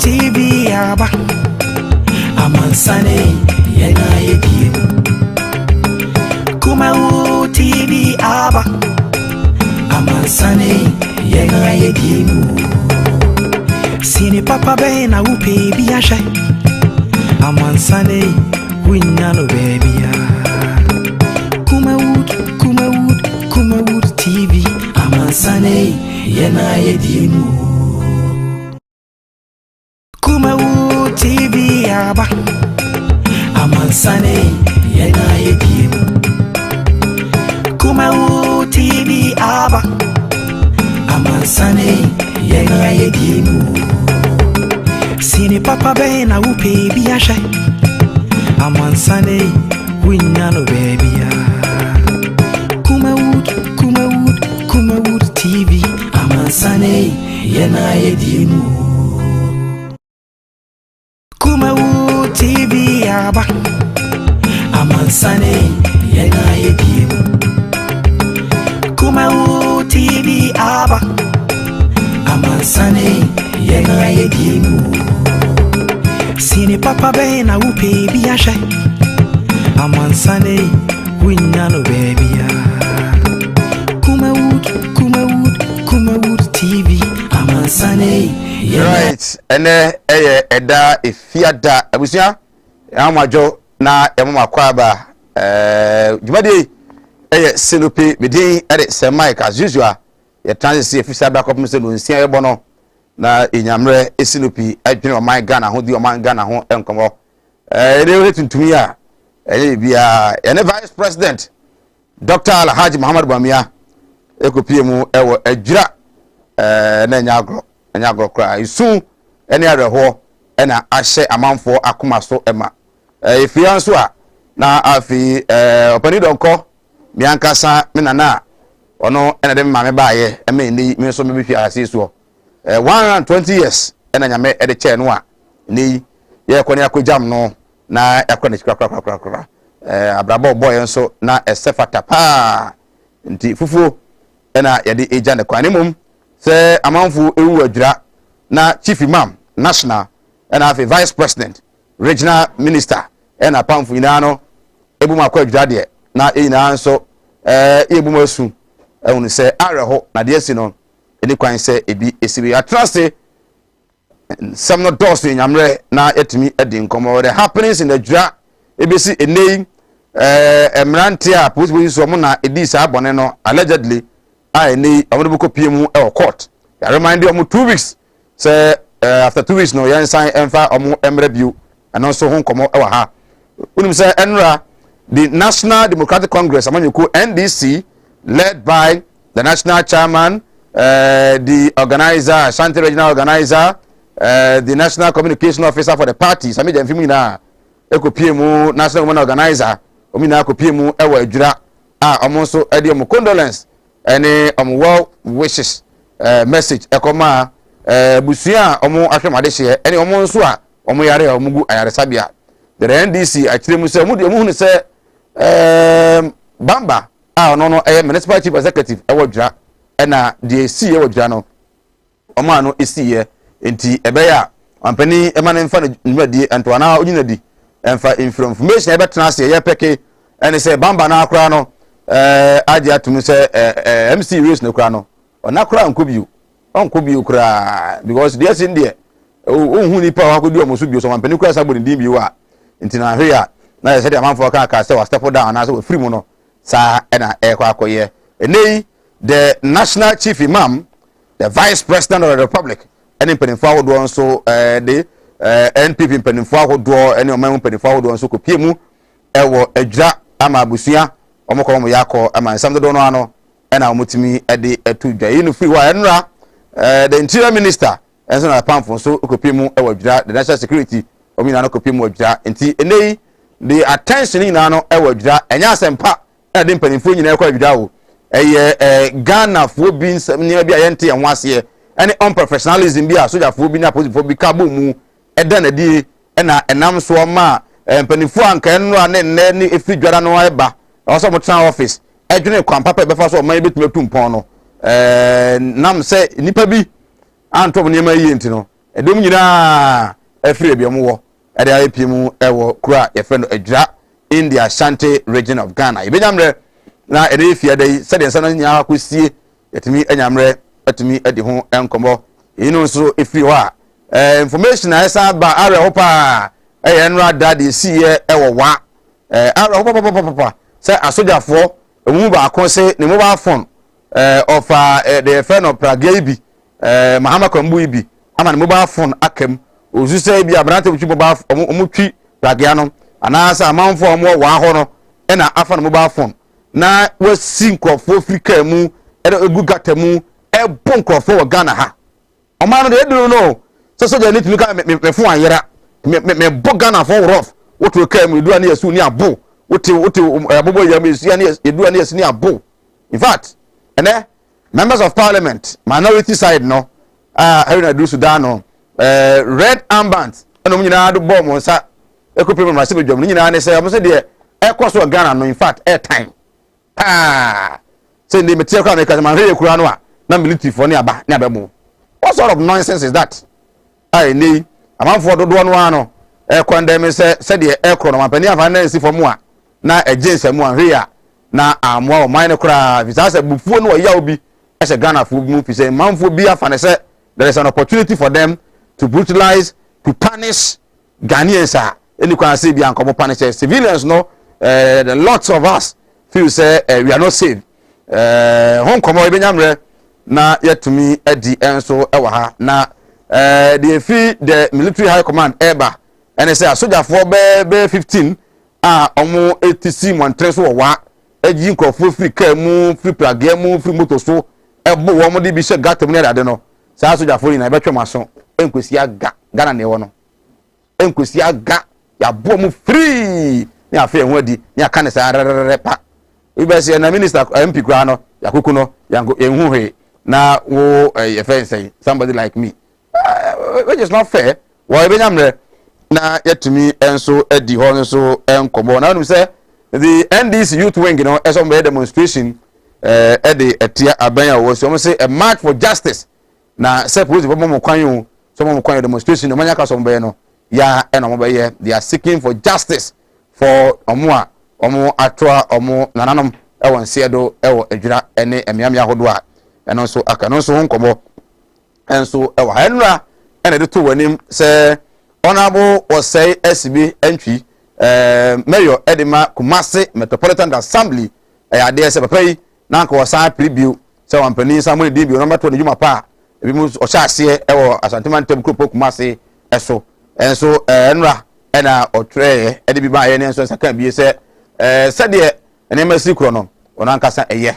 TV aba amansane yena yedi Kumawood TV aba amansane yena yedi Sini papa bena upe biasha amansane winyano baby Kumawood TV amansane yena yedi Kumawood TV aba amansane yena yedi Kumawood TV aba amansane yena yedi Sini papa bena upe biasha amansane winyano baby Kumawood TV amansane yena yedi Kumawood TV aba amansane yena yedi Kumawood TV aba amansane yena yedi Sini papa bena upe biasha amansane winyano baby Kumawood TV amansane right eda efiada abusia amajo na emma kwaba jumadi selope bedin se mic as usual ye transit efisa backup mse no nsia ebo no na enyamre esilope adwene o man Ghana ho di o man Ghana ho enkomo ene tuntumi a bia ene vice president Dr. Alhaji Muhammad Bamia ekopie mu ewo adwira na nyagro kra isu ene areho ena ahye amanfo akoma so ema efia so a na afi opani donko miankasa menana ono ena de mame baaye ema ni me so me bi ase so 120 years ena nyame ede che no a ni ye kwani akojam no na yakwane kra abrabo boy enso na esefata pa nti fufu ena yade eja ne kwani mum se amanfu ewu adwira na chief imam national ena afi vice president regional minister ena pamfu ina no ebuma kwa adwira de na ina nso ebuma su ehunu se areho na de esi no eni kwan se ebi esibi atrase some no doors nyamre na etimi edi nkomo the happenings in the adwira ebesi enei emrante a police so mo na edi sa abone no allegedly ni amodo ko piemu e court I remind you 2 weeks say after 2 weeks no yan sign emfa omo emreview and also hon komo e wa ha unim say enra the National Democratic Congress amanyoko NDC led by the national chairman the organizer Ashanti regional organizer the national communication officer for the party sami dem fimi na e ko piemu national women organizer omi na ko piemu e wa adwira omo so e de omo condolence any well wishes message ekoma busuya omo ahwemade hye any omo nso a omo yare omugu ayare sabia the NDC akire mu se mu de mu hunu se bamba no municipal chief executive ewadwira na de si ewadwira no omo ano esiye enti ebeya ampani emane mfa nwadi entwana onyinadi emfa information ebetena se ye peke ene se bamba na akra no aje atumi se MC race no kra no ona kra nkobiu kra because there in there ohun ni pa wa ko di omoso bio so mampani kra sa boni din bi wa ntina hwe ya na ye se de amanfo ka se wa step down na so free mu no sa na kwa akoye enei the national chief imam the vice president of the republic any penifo awodo so the NPP penifo awodo any oman penifo awodo so ko piemu ewo adwira ama abusua omokomo yakọ ama nsam do no ano na omutimi ede etu dwa inu free wa enra the interior minister enso na pamfo so okopiemu ewadwira the national security omina no kopiemu wadwira enti enei the attention ina no ewadwira enya asempa na de mpanimfo nyina ekwa wadwira wo Ghana fo bi nsam ne bia yente enho ase any unprofessionalism bi a soja fo bi na police fo bi ka bo mu eda na di na enam so ma mpanimfo anka enro ne ne efi dwara no eba also motran office edwene kwan papa be fa so man betumi tumpon no nam se nipa bi antom ne ma yi enti no edom nyina afiri ebiom wo ede ayepie mu ewo kura ye friend adwira in the Ashanti region of Ghana ibenyamre na ede fie dai sede nsa na nya akosie yetimi enyamre atumi edi ho enkomo inu nso efiri ho a information na esa ba are ho pa enra dade sie ewo wa are ho papa say asojafo emu ba akon se ne mobile phone of the friend of Prague bi Mahama Kwambu bi ama ne mobile phone akam ozu say bi abrante twi mobile omu twi Prague no anasa amanfo omo wa ho no na afa ne mobile phone na wasi nkrofo Africa mu egu gata mu ebo nkrofo wa Ghana ha oma no de do no so soja ni timi ka me fon ayera me bo Ghana for rough wotu ka mu edu ani yasu ni abo wotu abobo ya me su ani edu ani yasu ni abo in fact members of parliament minority side no Haruna du Sudan no red armbands eno nyina do bomb nsa ekope me mase bedwam nyina ne say mo se de ekoso Ghana no in fact air time say they metia kwa make man hwe kura no a na military for ne aba ne abemo. What sort of nonsense is that? I ni amanfo dodo no ano condemn say de ekro no mapani afa na si for mu a na agency mu ahwe a na amwa o mine kura visa say bufuo no ya obi as a Ghana for mu fi say manfo bi afa ne say there is an opportunity for them to brutalize, to punish Ghanaians. Any can say be ankomo punish civilians no the lots of us feel say we are not safe. Hon komo ebenyamre na yetumi edi enso ewa ha na the military high command eba and say soldier for be 15 omo ATC montre so wa eji nkofo free car mu free Prague mu free motor so ebo wo mo de bi she gatem ne ade no sa soldier for na betwe maso enkwesi aga Ghana ne wo no enkwesi aga ya bo mu free ni afa ehun adi ni aka ne sa rerepa we say na minister MP kura no yakuku no yango ehun he na wo say somebody like me which is not fair wo ebenyamre na yetumi enso edi ho nso enkomo na no say the NDC youth wing you know some demonstration the etia abanya wo so say a march for justice na say police mo kwan yo so mo kwan demonstration no manya ka so mbe no ya eno mo be they are seeking for justice for omo atwa omo nananom ewo nsiedo ewo adwira ene emiamia hodo a eno so aka no so nkomo enso ewo hanra ene de to wanim say honorable osei SB entry mayor edema Kumasi Metropolitan Assembly ade se papa yi na nka wasa preview say wampani Samuel Dibio number 2 juma pa ebi mu o sha ase ewo Asanteman Tem Kropo Kumasi eso enso enra ena otre ede bi ba ye ne enso saka bi se sede ene masi kro no ona nkasa eye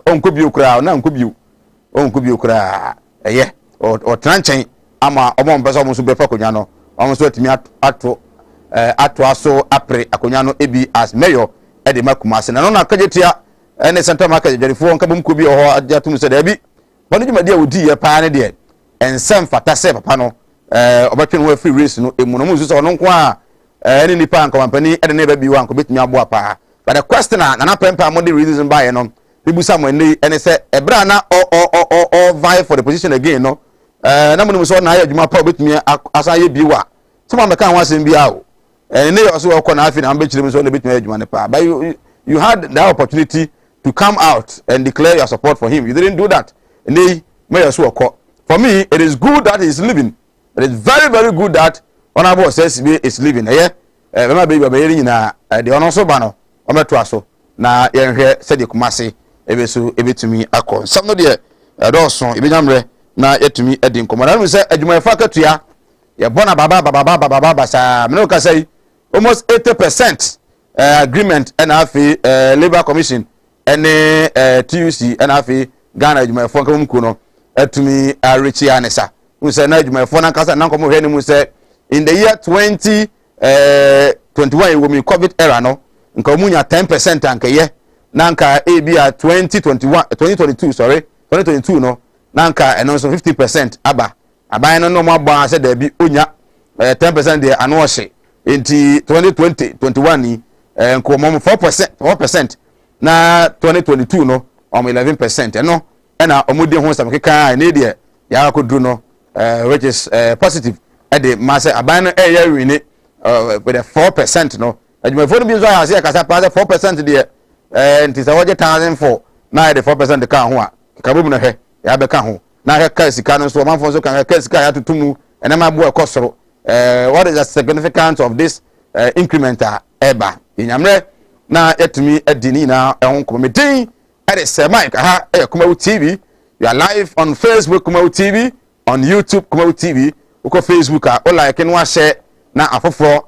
onkobi okra na onkobi okra eye o tranchen ama omo mpesa omo so befa konya no omo so atimi ato aso apre akonya no ebi as mayor ede Kumasi na no na kajetia ene center market jerifo nka bom kobi ho ajatum se da bi bonu jumadi a wodi ye pa ne de ensem fata se papa no obetwen wo free race no emu no mu so no nko a ene nipa nka wampani ede ne ba bi wa nko betimi abo pa but the question na pempa mo the reason by no bibu Samuel ne ene se ebra na o vie for the position again no na mo so na ya adwuma pa betimi asa ye bi wa so ma meka ho asem bi a o ene yo so ko na afi na mbechire so na betimi adwuma ne pa but you had the opportunity to come out and declare your support for him. You didn't do that. For me, it is good that he is living. It is very, very good that Honorable says he is living. The honor so bano, Ometuaso, na yen said the Kumasi, ebe to me a call. Some of the Dawson, Ibinamre, na yet to me a dim command. I will say, Eduma Fakatia, ya bona baba, sa, Minoka say, almost 80% agreement and Labor Commission. Ene TUC and afi Ghana juma fo nka mkuno etumi arichi anesa we say na juma fo na kasa na nkomo hwani mu say in the year 2021 we me COVID era no nka munya 10% anka ye na nka ebia 2022 sorry 2022 no na nka eno so 50% aba aban no mo agba say da bi onya 10% de ano hye enti 2021 ni nko mo 4% na 2022 no 11% no na omudi ho sam keka na de ya akodru no which is positive at the mass abandon area with a 4% no adwumafo no bi so ha se kasa pa 4% there and is a 1,000 for na the 4% the kan ho a ka bobu no hwe ya be kan ho na hwe ka sika no so manfo so kan ka sika ya tutumu ena ma bo ekosoro what is the significance of this incrementer eba inyamre na etumi edini na ehon komedin at the mic ha Kumawood TV. You are live on Facebook Kumawood TV, on YouTube Kumawood TV. Uko Facebook o like no share na afoforo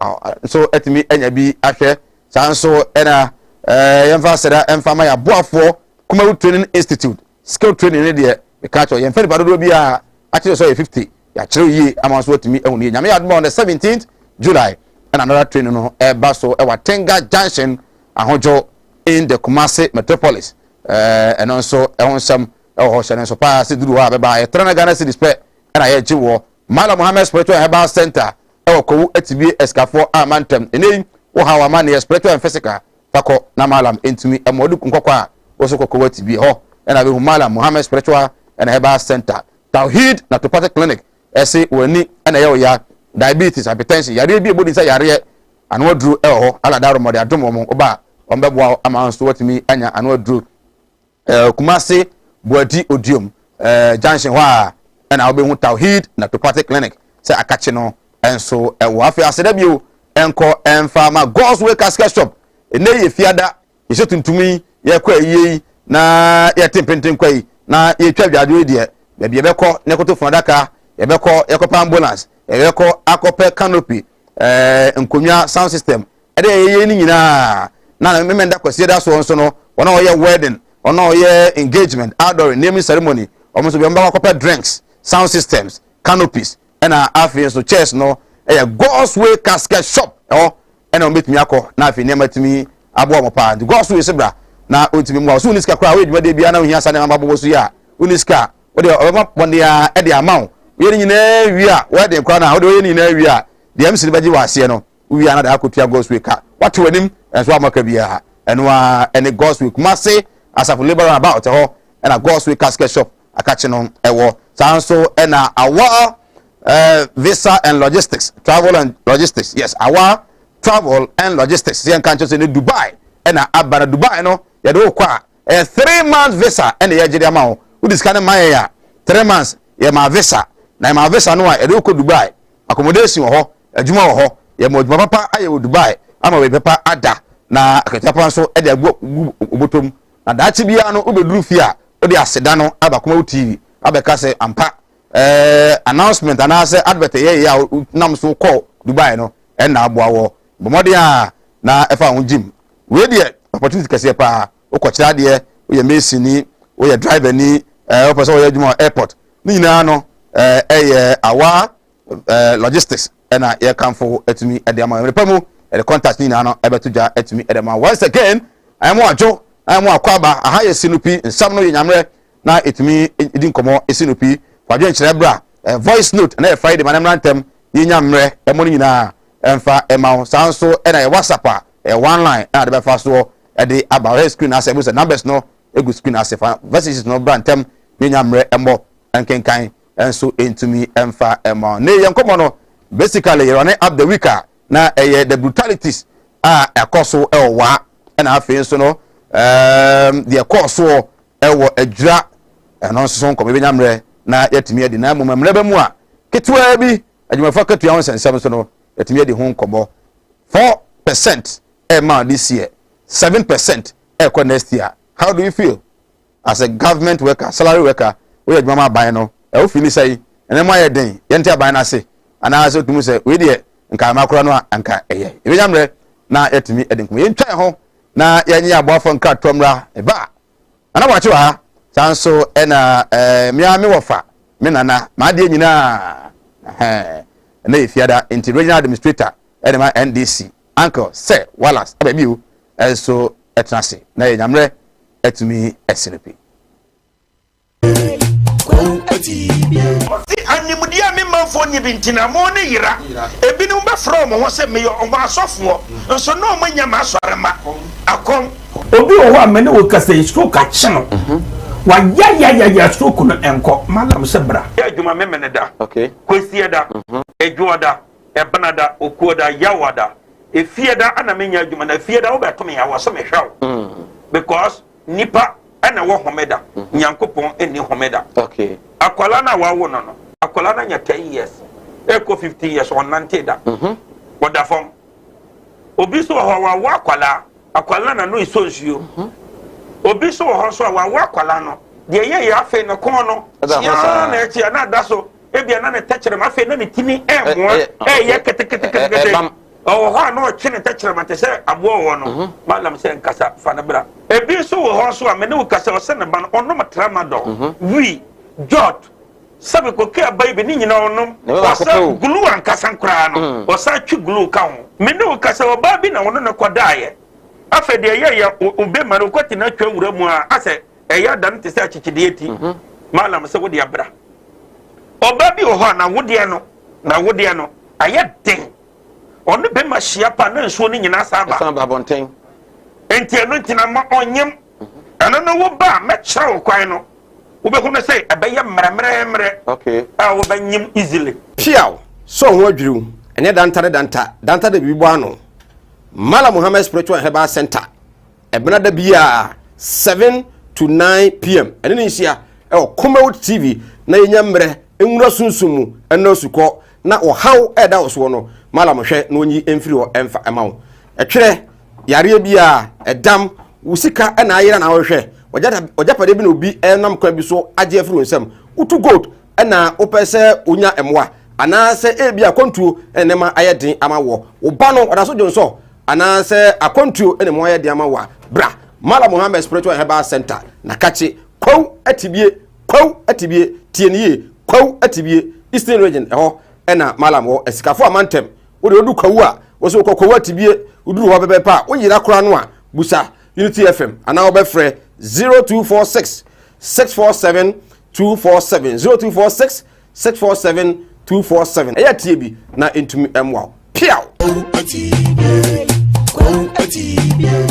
so etimi enya bi ahwe sanso ena yemfa seda emfa ma ya boafo Kumawood Training Institute skill training ne de e ka cho yemfa ba do bi a akire so 50 ya kire yi amanso etimi ehuni nyame ya on the 17th July and another training no e ba so e wa Tenga Junction ahojo in the Kumasi metropolis and also ehonsam oh shane so pa se duru ha be ba e trana Ghana city spe na ye jiwo Mala Muhammad Spiritual Herbal Center e ko etibi escafo amantem eni wo hawa man ye spiritual and physical fako na malam entumi e modu nkokwa wo so kokko etibi ho e na be Mala Muhammad Spiritual and Herbal Center Tawhid na Topate Clinic ese woni e na ye wo ya diabetes hypertension yare bi ebodi sa yare anu duru e ho ala daro mo de adomo mo oba ombebo amanso watimi anya anu duru Kumasi Buadi Odium Junction wa na obehu Tawhid na Topate Clinic say akache no enso e wo afi aseda bio enko emfa ma God's Way Casket Shop ene ye fiada ye setuntumi ye kwa yi na ye tempenten kwa yi na ye twa biado die be be beko ne koto fondaka ye beko ye kopa ambulance ye beko akope canopy nkonwa sound system ede ye ni nyina na memenda kwase da so nso no wona wo ye wedding ono ye engagement outdoor naming ceremony almost be mba kopa drinks sound systems canopies and afi so chairs no God's Way Casket Shop and metimi akọ na afi ne matimi abo mo pa the God's Way sebra na otimi mo so uniska kra we dwade bia na ohia sa na mababo so ya uniska we de obonde ya e de amaw we nyina wi a we de kra na we de nyina wi a de am sini baji wase no wi a na da akotua God's Way ka what wanim enso amaka bia enwa ene God's Way Kumasi asafo labor about and a God's Way Casket Shop akache no ewo sanso and our visa and logistics travel and logistics yes our travel and logistics yen kan chose in Dubai and abara Dubai no ye do kwa 3 months visa and ye jide ama wo udiskan ma ya 3 months ye ma visa na ma visa no e do ko Dubai accommodation ho adwuma ho ye mo adwuma papa aye wo Dubai ama we papa ada na akatapa so e de obotom na dachi bia no obeduru fia odi aseda no aba Kumawood TV abeka se ampa announcement ana se advert ye ya nam so call Dubai no e na aboa wo bomode a na efa ho gym we de opportunity kase pa okokira de we mesi ni we driver ni o person we juma airport ni nyina no awa logistics na ye kanfo etumi e de ama repamu e contact ni nyina no e betuja etumi e de ma once again I am ajo I'm akwaba aha ye sinupi nsam no yanyamre na etumi edin komo esinupi kwadwe nkyere bra voice note na Friday manem rantem yanyamre emo nyina emfa ema sanso na e WhatsApp one line na de be fa so e de about screen as e numbers no egu screen as fa verses no brantem yanyamre emo enkenkan enso entumi emfa ema ne yenkomo no basically you run up the week na the brutalities ekoso wa na afi so no the course ewo adwura eno so nko be nyamre na yatimi adi na momamre ba mu a ketwa bi adwumafo ketua won sensem so no yatimi adi ho nkobo 4% ma this year 7% next year. How do you feel as a government worker, salary worker? We adwuma ban no e wo feel say ene mo ayeden yente aban na se ana so tumu say we de nka makora no anka eye e nyamre na yatimi adi nko ye ntwan ho na yenye aboafo nka tomra eba ana wachi wa sanso ena mia me wofa me nana ma de nyina na ifiada regional administrator edema NDC uncle say Wallace ababiu so etnase na yenyamre etumi eselepi animudia me manfo nyi bintina mo ne yira ebinu ba from ho se me yo asofo nso no manya ma asore ma akom obi o ho amene wo kasa stroke a chino wa ya stroke no enko malam sebra ya adwuma memene da okay kwesi da edwo da ebana da okuo da yawa da efie da ana menya adwuma na efie da wo beto me yawo so me hwaw because nipa ana wo homeda nyankopon eni homeda okay akwala na wawo no akwala na nya 10 years eko 50 years on nante da woda fom obi so ho wa akwala na no isonsuo obi so ho so wa akwala no de ye ya afi no kon no ya na echi na da so ebia na ne techere ma afi na ne tini emo ye kete oh ha no chine techere ma te se abo wo no malam se nkasa fa na bra ebi so ho so a me ne ukasa o se ne ba no ono matrama do wi jot sabe ko ke baby ni nyina onom wasa glue ankasa nkra no wasa twi glue ka ho me ne ukasa o ba bi na wono ne kodaye afa de ya ube ma no kwati na twa wura mu a ase eya dan te se achichide eti malam se wodi abra oba bi ho na wodi no aye den onu be ma hia pa na nsuo ni nyina saba bonten enti eno ntina ma onyem ana no wo ba me kyerɛ kwan no wo be hu no say ebeye mremremre okay a wo ba nyim easily piaw so ho adwiriw ene danta de bibo ano Mala Muhammad Spiritual Herbal Center ebena da bia 7 to 9 p.m. ene ni hia Kumawood TV na yenya mre enwura sunsumu eno suko na ohaw eda oso no mala mohwe na onyi emfiri o emfa emawo etwere yare bia edam usika ena ayira na wohwe ojapade bi na obi enam kwa bi so age afiri onsam utu gold ena opese onya emwa anase ebia kontuo enema ayedin amawo oba no odaso jonso anase akontuo enema ayedin amawa bra Mala Muhammad Spiritual Herbal Center na kachi kwaw atibie tienie kwaw atibie Eastern Region eho ena malam wo esikafo amantem wo de odu kwaw a wo so kwaw atibie uduru ho bebe pa wo yira kora no a busa Unity FM ana wo be frɛ 0246 647 247 0246 647 247 eya tie bi na entumi emwa piaw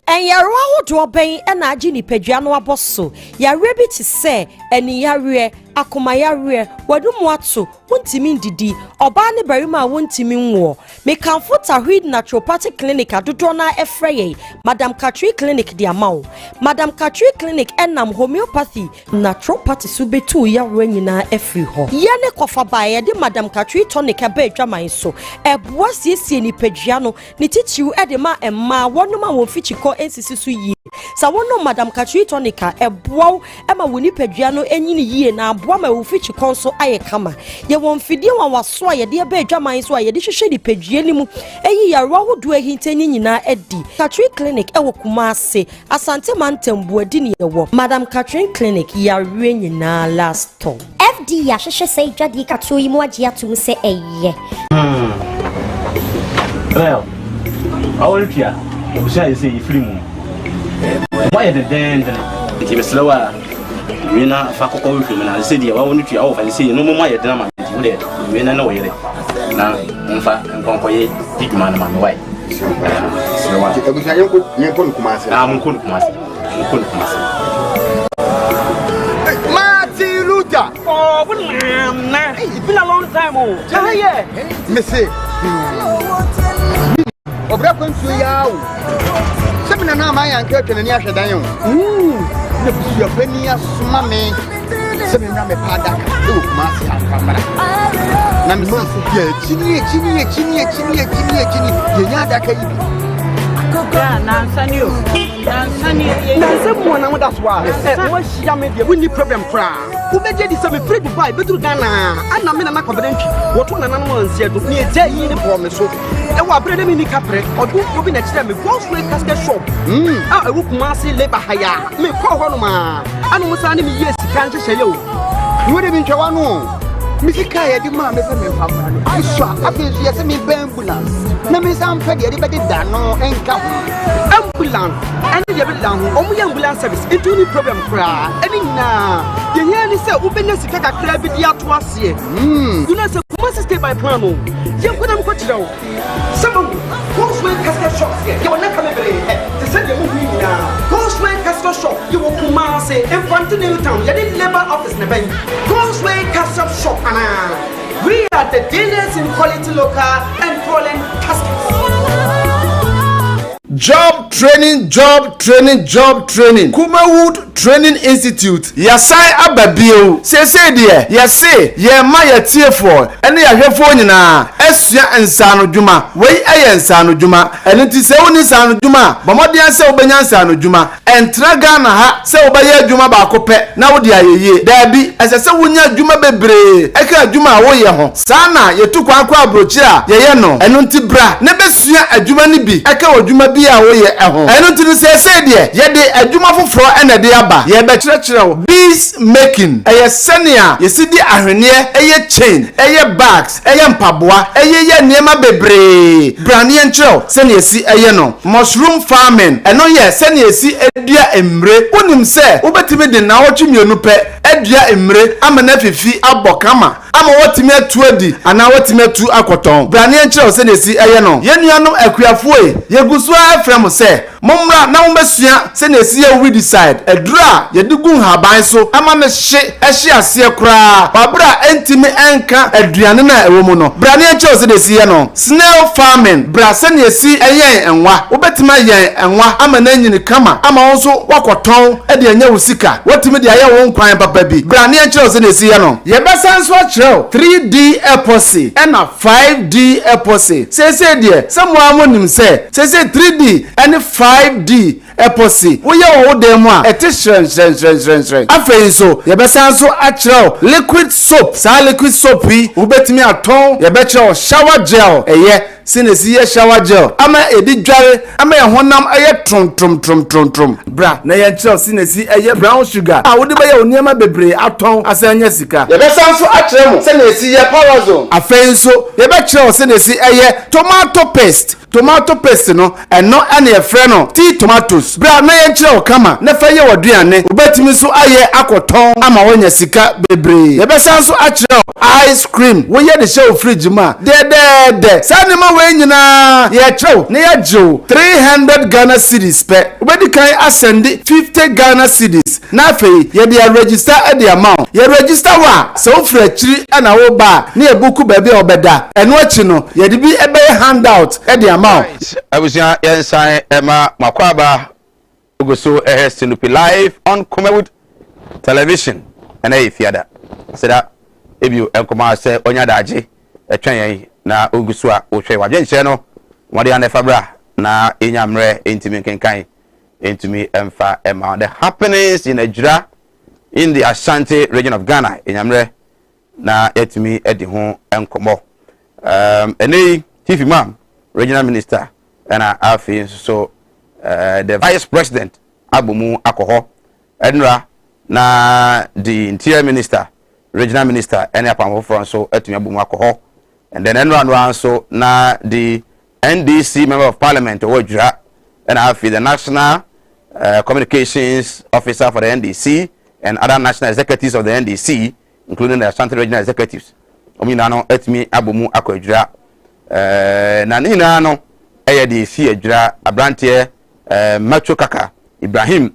and yarwa wodo ben na agi ni padua no aboso yare bi ti se eni yare akoma yare wadumu ato wontimi ndidi oba ne barima wontimi nwo me kanfo tahwid naturopathic clinic adodo na efreye Madam Katri clinic di amawo Madam Katri clinic enam homeopathy naturopathy subetu yare nyina efri ho ye ne kofa bae de Madam Katri tonic aba adwaman so eboa siesie ni padua no ni titiw e de ma emma wonoma won fichiko ensisi so yi sa wono Madam Katri tonica eboa ema woni padua no enyini yie na aboa ma wo fichiko so aye kama ye won fidie wa waso a ye de aba adwaman so a ye de hwehwe di padua ni mu eyi yarwa hodo ahintani nyina edi Katri clinic ewo Kumase Asante Mantembu adi ne ewo Madam Katri clinic yarwe nyina last time FD ya hwehwe sei dwadi kato yi mu agye atum se eye well our pia obusia is say film why the den it be slower we na fa kokko we film na say dia wa wonu tua wo fa say no mo ma ye den ma ti wo de we na na wo yere na mfa nkonkoye digma na ma no why slower ebusia yenko Kumase munko Kumase Martin Luther oh na it's been a long time oh yeah me say obra kwantu yawo semina na ma yanka twene ni ahwedan yo na busu afani asoma me semina me pada ka Kumase afamara na me say chini yenya da ka yi ya na nsani o na nsemu na moda so a mo hia me de woni problem kra wo beje di se me free Dubai betru Ghana ana me na nakobedantwi woto na nanom ansia do ne eja yi ni pro me so e wa brede mi ni kapre odu obi na kire me go straight casket shop a ewu Kumase labor haya me ko ho no ma ana mo sa ne me yes kan hye ye o wo de bi ntwa no misika ye di ma me se me famra no aisha afezu ye se me ambulance na me sam fa de be da no enka ambulance and the ambulance omu ambulance service it any problem kra any na ye here ni say ubenya sika kakra bi dia to ase you know say Kumase stay by plan no ye kodam ko tirawo some Cosway casket shop ye wona come be to send you mu na Cosway casket shop you Kumase say in Fontenay Town, you did labor office na ben. Goldway Castle Shop ana. We are the dealers in quality local and foreign caskets. Job training. Kumawood Training Institute. Yasai ababio. Say dear. Yase. Ye ma ye tiefo. Ene ya hwefo nyina. Esua ensano dwuma. Wei eye ensano dwuma. Ene ti se woni ensano dwuma. Bomodian se obenya ensano dwuma. Entra Ghana ha se obaye adwuma ba kope na wodi ayeye. Dabi ese wonya adwuma bebre. Eka adwuma wo ye ho. Sana ye tu kwa abrochi a ye no. Eno nti bra ne besua adwuma ni bi. Eka adwuma bi a wo ye eho. Eno nti se de ye de adwuma foforo ene de aba. Ye be kyerɛkyerɛw bees making. Eye senia ye sidi ahwene eye chain, eye bags, eye mpaboa, eye ye niema bebre. Brane enkyerɛw senia si eye no. Mushroom farming. Eno ye senia si edua emre. Wonim se wobetimi de na wotwe mienu pɛ edua emre amana fifi abokama. Ama wotimi atu adi ana wotimi atu akoton. Brane enkyerɛw senia si eye no. Ye nuanom akuafoe ye guso afrem se momra na wombesua senia si ye we decide edura ye digun haban so ama me hye ase kura babra entimi enka aduane na ewo mu no. Brane enkyerɛw senia si ye no. Snail farming. Bra senia si eyen enwa wobetima yen enwa ama na nyini kama ama wonso wakoton e de anya wusika wotimi de aye won kwan papa bi. Brane enkyerɛw senia si ye no. Ye besan so akyerɛw 3D epoxy and 5D epoxy. Say de some amonim say 3D and 5D epoxy wo ye wo dem a ete shren afei so ye besan so akyerɛw liquid soap. Sa liquid soap yi wo betimi aton ye bekyerɛw shower gel eye sinesi ye shower gel ama edi dware ama ye honam eye trom bra na ye kyerɛw sinesi eye brown sugar a wo de ba ye oniema bebre aton asanya sika. Ye besan so akyerɛw mo sinesi ye powerzo. Afei so ye bekyerɛw sinesi eye tomato paste no eno ane efre no tea tomatoes. Bra na ye kyerɛw kama na fa ye woduane obetimi so aye akoton ama wonya sika bebre. Ye besan so akyerɛw ice cream wo ye de show fridge ma de sanima we nyina ye kyerɛw na ye jew 300 Ghana cedis pe obedi kan asende 50 Ghana cedis na afei ye de register at the amount ye register wa so ofra chiri ana wo ba na ye buku ba bi obeda eno achi no ye de bi ebe handout at the amount. Abusia yensan ema makwaba ogoso Sinupi live on Kumawood television and fiada seda ebio enkoma se onya daje etwen yen na oguso a ohwe wajenche no wode an fabra na enyamre entimi kenkan entimi emfa ema the happenings in Ejura in the Ashanti region of Ghana enyamre na etimi edi ho enkomo eni chief imam regional minister and afi so the vice president abomu akoho enra na the interior minister regional minister any apam for so etumi abomu akoho and then enra so na the NDC member of parliament Ojura and afi the national communications officer for the NDC and other national executives of the NDC including the Ashanti regional executives omina no etumi abomu akojura na nina no eye de fi adwura abrante macho kaka Ibrahim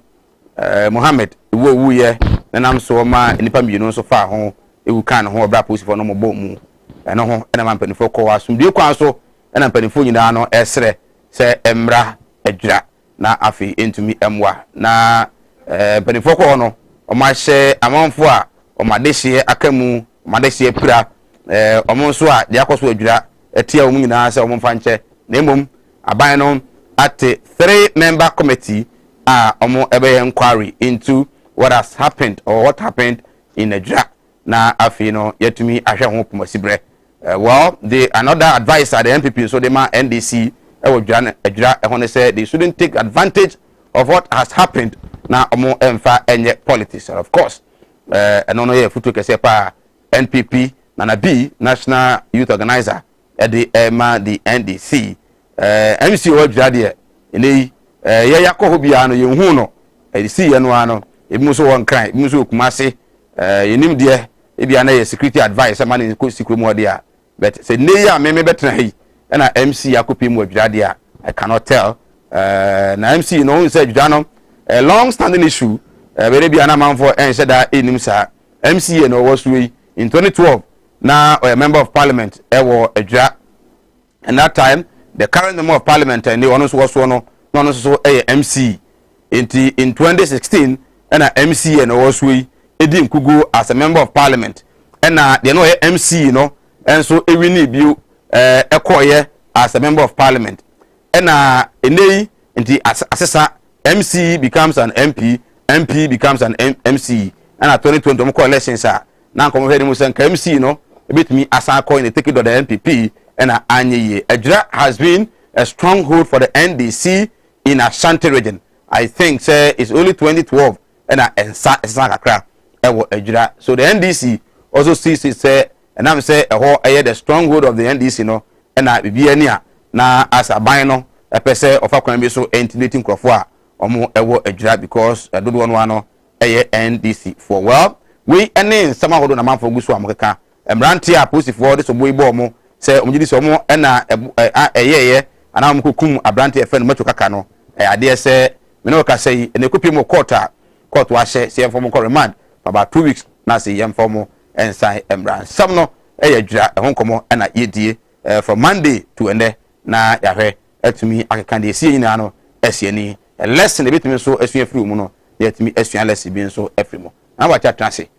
Mohammed wo wuye na nam so ma nipa mienu so fa ho ewu kan ho obra posifo no mo mu eno ho ena man panifo ko asumdie kwan so ena panifo nyina no esre se emra adwura na afi entumi emwa na panifo ko no o ma hye amanfo a o ma de hye akamu o ma de hye pira o mo so a de akoso adwura etia wo nyina se wo mfa nche na emom aban no at 3-member committee omo ebe inquiry into what has happened or what happened in Ejura na afi no yetumi ahwe ho pomasibre well the another advisor the MPP so the man NDC Ejura ehone say they shouldn't take advantage of what has happened na omo emfa enye politics of course eno no ye futu kese pa NPP na B national youth organizer the the NDC MC Ojura de ene ye yakọ bia no ye hu no NDC ye no ano ebi so won kran ebi so kumase yenim de ebia na ye security advice man in secret mu de a but say ne ya me betra hi na MC yakopi mu Ojura de a I cannot tell na MC no say Ojura no a long standing issue be be an amount for and said that in himself MCA no was we in 2012 now a member of parliament ewo Ejra, and that time the current member of parliament and the honors was one no so MC in 2016 and a MCA no was we Edim Kugu as a member of parliament and they know MC you know and so we need you Ekoye as a member of parliament and in assessor MC becomes an MP becomes an MC and at 2020 elections are now come here musen MC no a bit me as I coin the ticket of the NPP and Anye Ejra has been a stronghold for the NDC in Ashanti region. I think say it's only 2012 and Ensakakra ewo Ejra. So the NDC also sees it say and I'm say a whole the stronghold of the NDC no and bibiania na as a bino a pese of a can be so intimidating crofwa omo ewo Ejra because I don't want no NDC for well we ene sama hodo na manfo gusu amkeka emranti a posi for this boy mo say omjidi so mo na eyeye ana mkukum abranti efe no macho kaka no ade say me no ka say ene kopi mo court wa she say for mo remand for about 2 weeks na say yem for mo ensan emran sam no Ejra ehonkomo na yedie from Monday to ende na yahwe etumi akeka de sie nyina no esiani lesson e betumi so esua free mu no yetumi esua lesson bi so efri mu na wa cha transe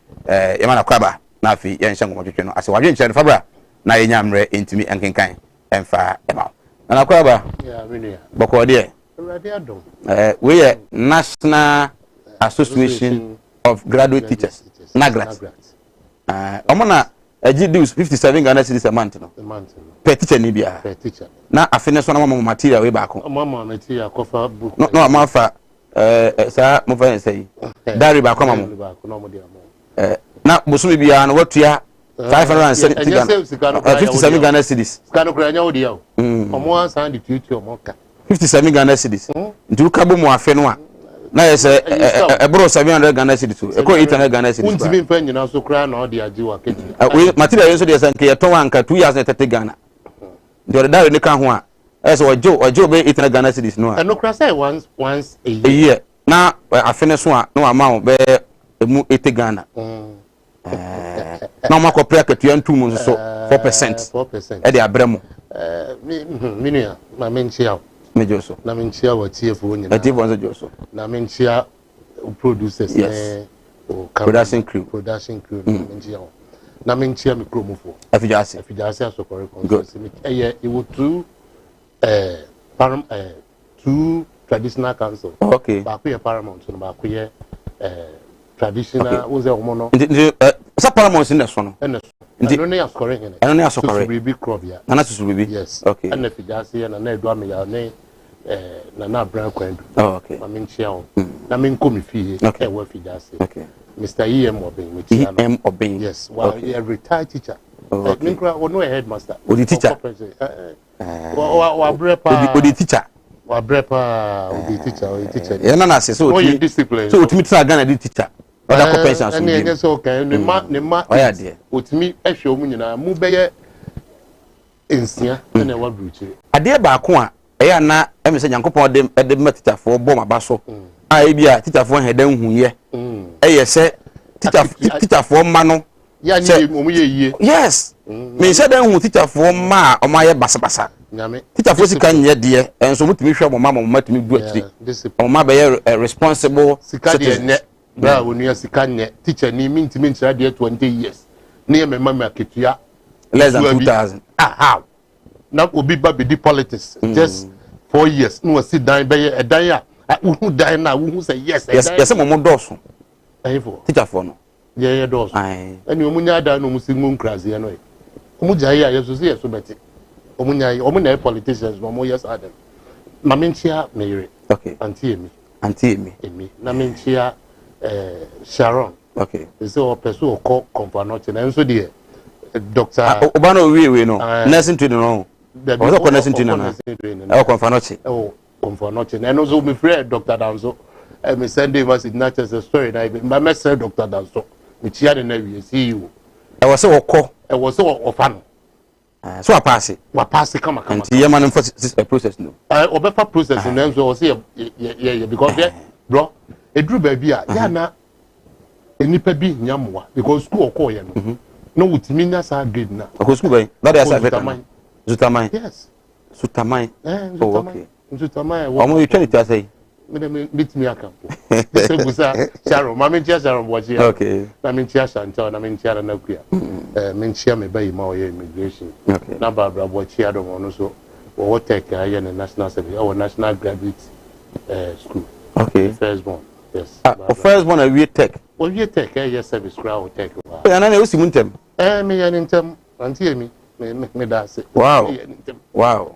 yemana kwaba na afi yenhye ngomotwetwe no ase wadwe nkyere fabra na yenya mre entumi enkenkan emfa ema na kwaba ya mini boko de we National Association of Graduate Teachers NAGRAT omona dues 57 Ghana cedis a month no per teacher ni bia per teacher na afine so na mama material we baako mama material kofa book no amafa sa mo fa say dari baako mama na bosumi bia na watua 557 Ghana cedis skano kranya odi yawo omo ansan di tutu omo ka 57 Ghana cedis ndu ka bo mo afe no a na yese ebro 700 Ghana cedis e ko 800 Ghana cedis untimi mfa nyina so kra na odi agi wa keti we material yenso de sanke ye ton anka 2030 Ghana ndio dare ni kan ho a ese ojo be 800 Ghana cedis no a no kra say once a year na afene so a no amount be emu 80 Ghana na ma ko preka tuantu mu so 4% e de abramo minia na menchia mejoso na menchia wa TFO nyina TFO nzo joso na menchia producers production crew menchia na menchia mi promofo afijase asokore consensus eye iwotu two traditional council okay ba ku ye paramount no ba ku ye traditional uze omono sa paramount in so no no ne asokore hene no asokore bibi crop ya na susubibi yes okay na fijase na edu am ya ne na brand kwendu okay ma menchia o na menkomi fie e wa fijase okay Mr. EM Obin yes well a retired teacher minkra no a headmaster odi teacher wa brepa odi teacher wa brepa odi teacher na na se so discipline so otimi try Ghana di teacher oda ko pension so bi so okay ne ma otimi ehwe omu nyina mu beye ensia na wa bruchi ade ba ko a eya na emese Nyankopon de teacher for bo maba so a bia teacher for hedan huye eye se teacher for ma no ya ni omu ye yie yes me se dan hu teacher for ma o ma ye basabasa nyame teacher for sika nye de enso mutimi hwe mo ma timi du akiri o ma be ye responsible citizen bra wonu sika nye teacher ni mintimi ntira de 20 years ne me mama aketua less than 2000 how na obi ba be di politics just 4 years no sit down be ye edan ya who die now who say yes mo doso ayfo teacher for no ye doso ani omunya da no musi ngun kraze no omu jai ya yeso se yeso beti omunya omunya politicians no mo yes adam na menchia meyire okay anti emi na menchia Sharon okay so person ko Komfanoche na nso de Dr. Obano we no nursing training no o so nursing training na Komfanoche Komfanoche na no so me free Dr. Danzo me send him as not as a story na me say Dr. Danzo me chia de na we see you e was so okọ e was so ofan so wa pass kama nti ye man for process no obefa process na nso o say ye because bro eduru baabi a ya na enipa bi nyamwa because school call ye no no wutimi nya sa grade na ko school bay that is affect Zutaman yes Zutaman oh okay Zutaman omo you tell it say me meet me akampo se busa Sharon ma me chia Sharon bochi okay na me chia Chantal na me chia na kuya me chia me bayi ma o ye immigration na Barbara bochi ado no so wo take aye na national service or national graduate school okay firstborn yes firstborn we tech we tech yes service crowd tech na na usi muntem me ya ntem anti me da se wow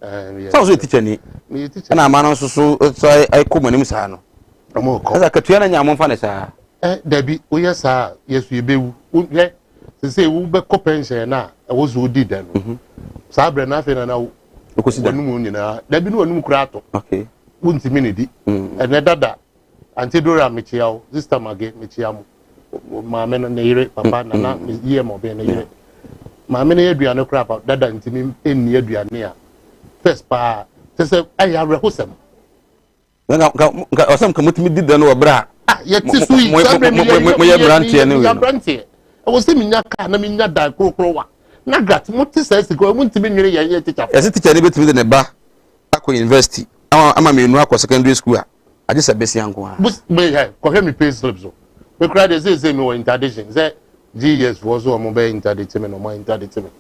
so teacher ni me teacher na amano so so ai ko manim sa no omo ko asa katua na nyamon fa ne sa dabi o yesa yesu yebewu he se wu be ko pension na wo zo di dan sa bre na fe na wo ko si dan mu nyina dabi no anum kura ato okay wuntimi ne di ene dada anti dora mechiawo sister mage mechiamu maame na yire papa na ye mo be na yire maame na aduane kura pa dada ntimi enni aduane a first pa se aya rehosem nga osam ka mutimi dida no obra ye ti sui mo ye brantie ne we brantie e wo se minya ka na minya da krokrowa na gat mo ti se siko mo ntimi nwere ye teacher yes teacher ne betimi de ne ba akọ university ama me nu akọ secondary school a aje se besi anko ha me he ko he mi pay slips so we cry dey say me were interdiction say GS was so mo be interdict me no mo interdict me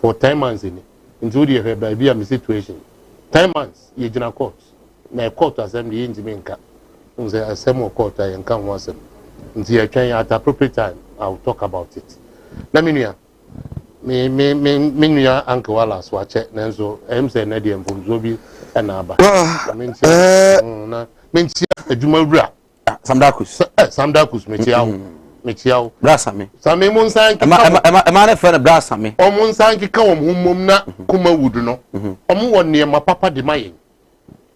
for 10 months in into the he ba bi am situation 10 months ye gina court na court assembly yin jimi nka unze asemo court ayen kan ho asem nti ye twen at appropriate time I will talk about it na minua me minua anke wala so ache na nso em say na de mfomzo bi na aba na mentia adwuma wura samdakus mechiawo brasame same mo nsan ki ema na fe na brasame o mo nsan ki ka wo mmom na Kumawood no o mo won ne ma papa de mayen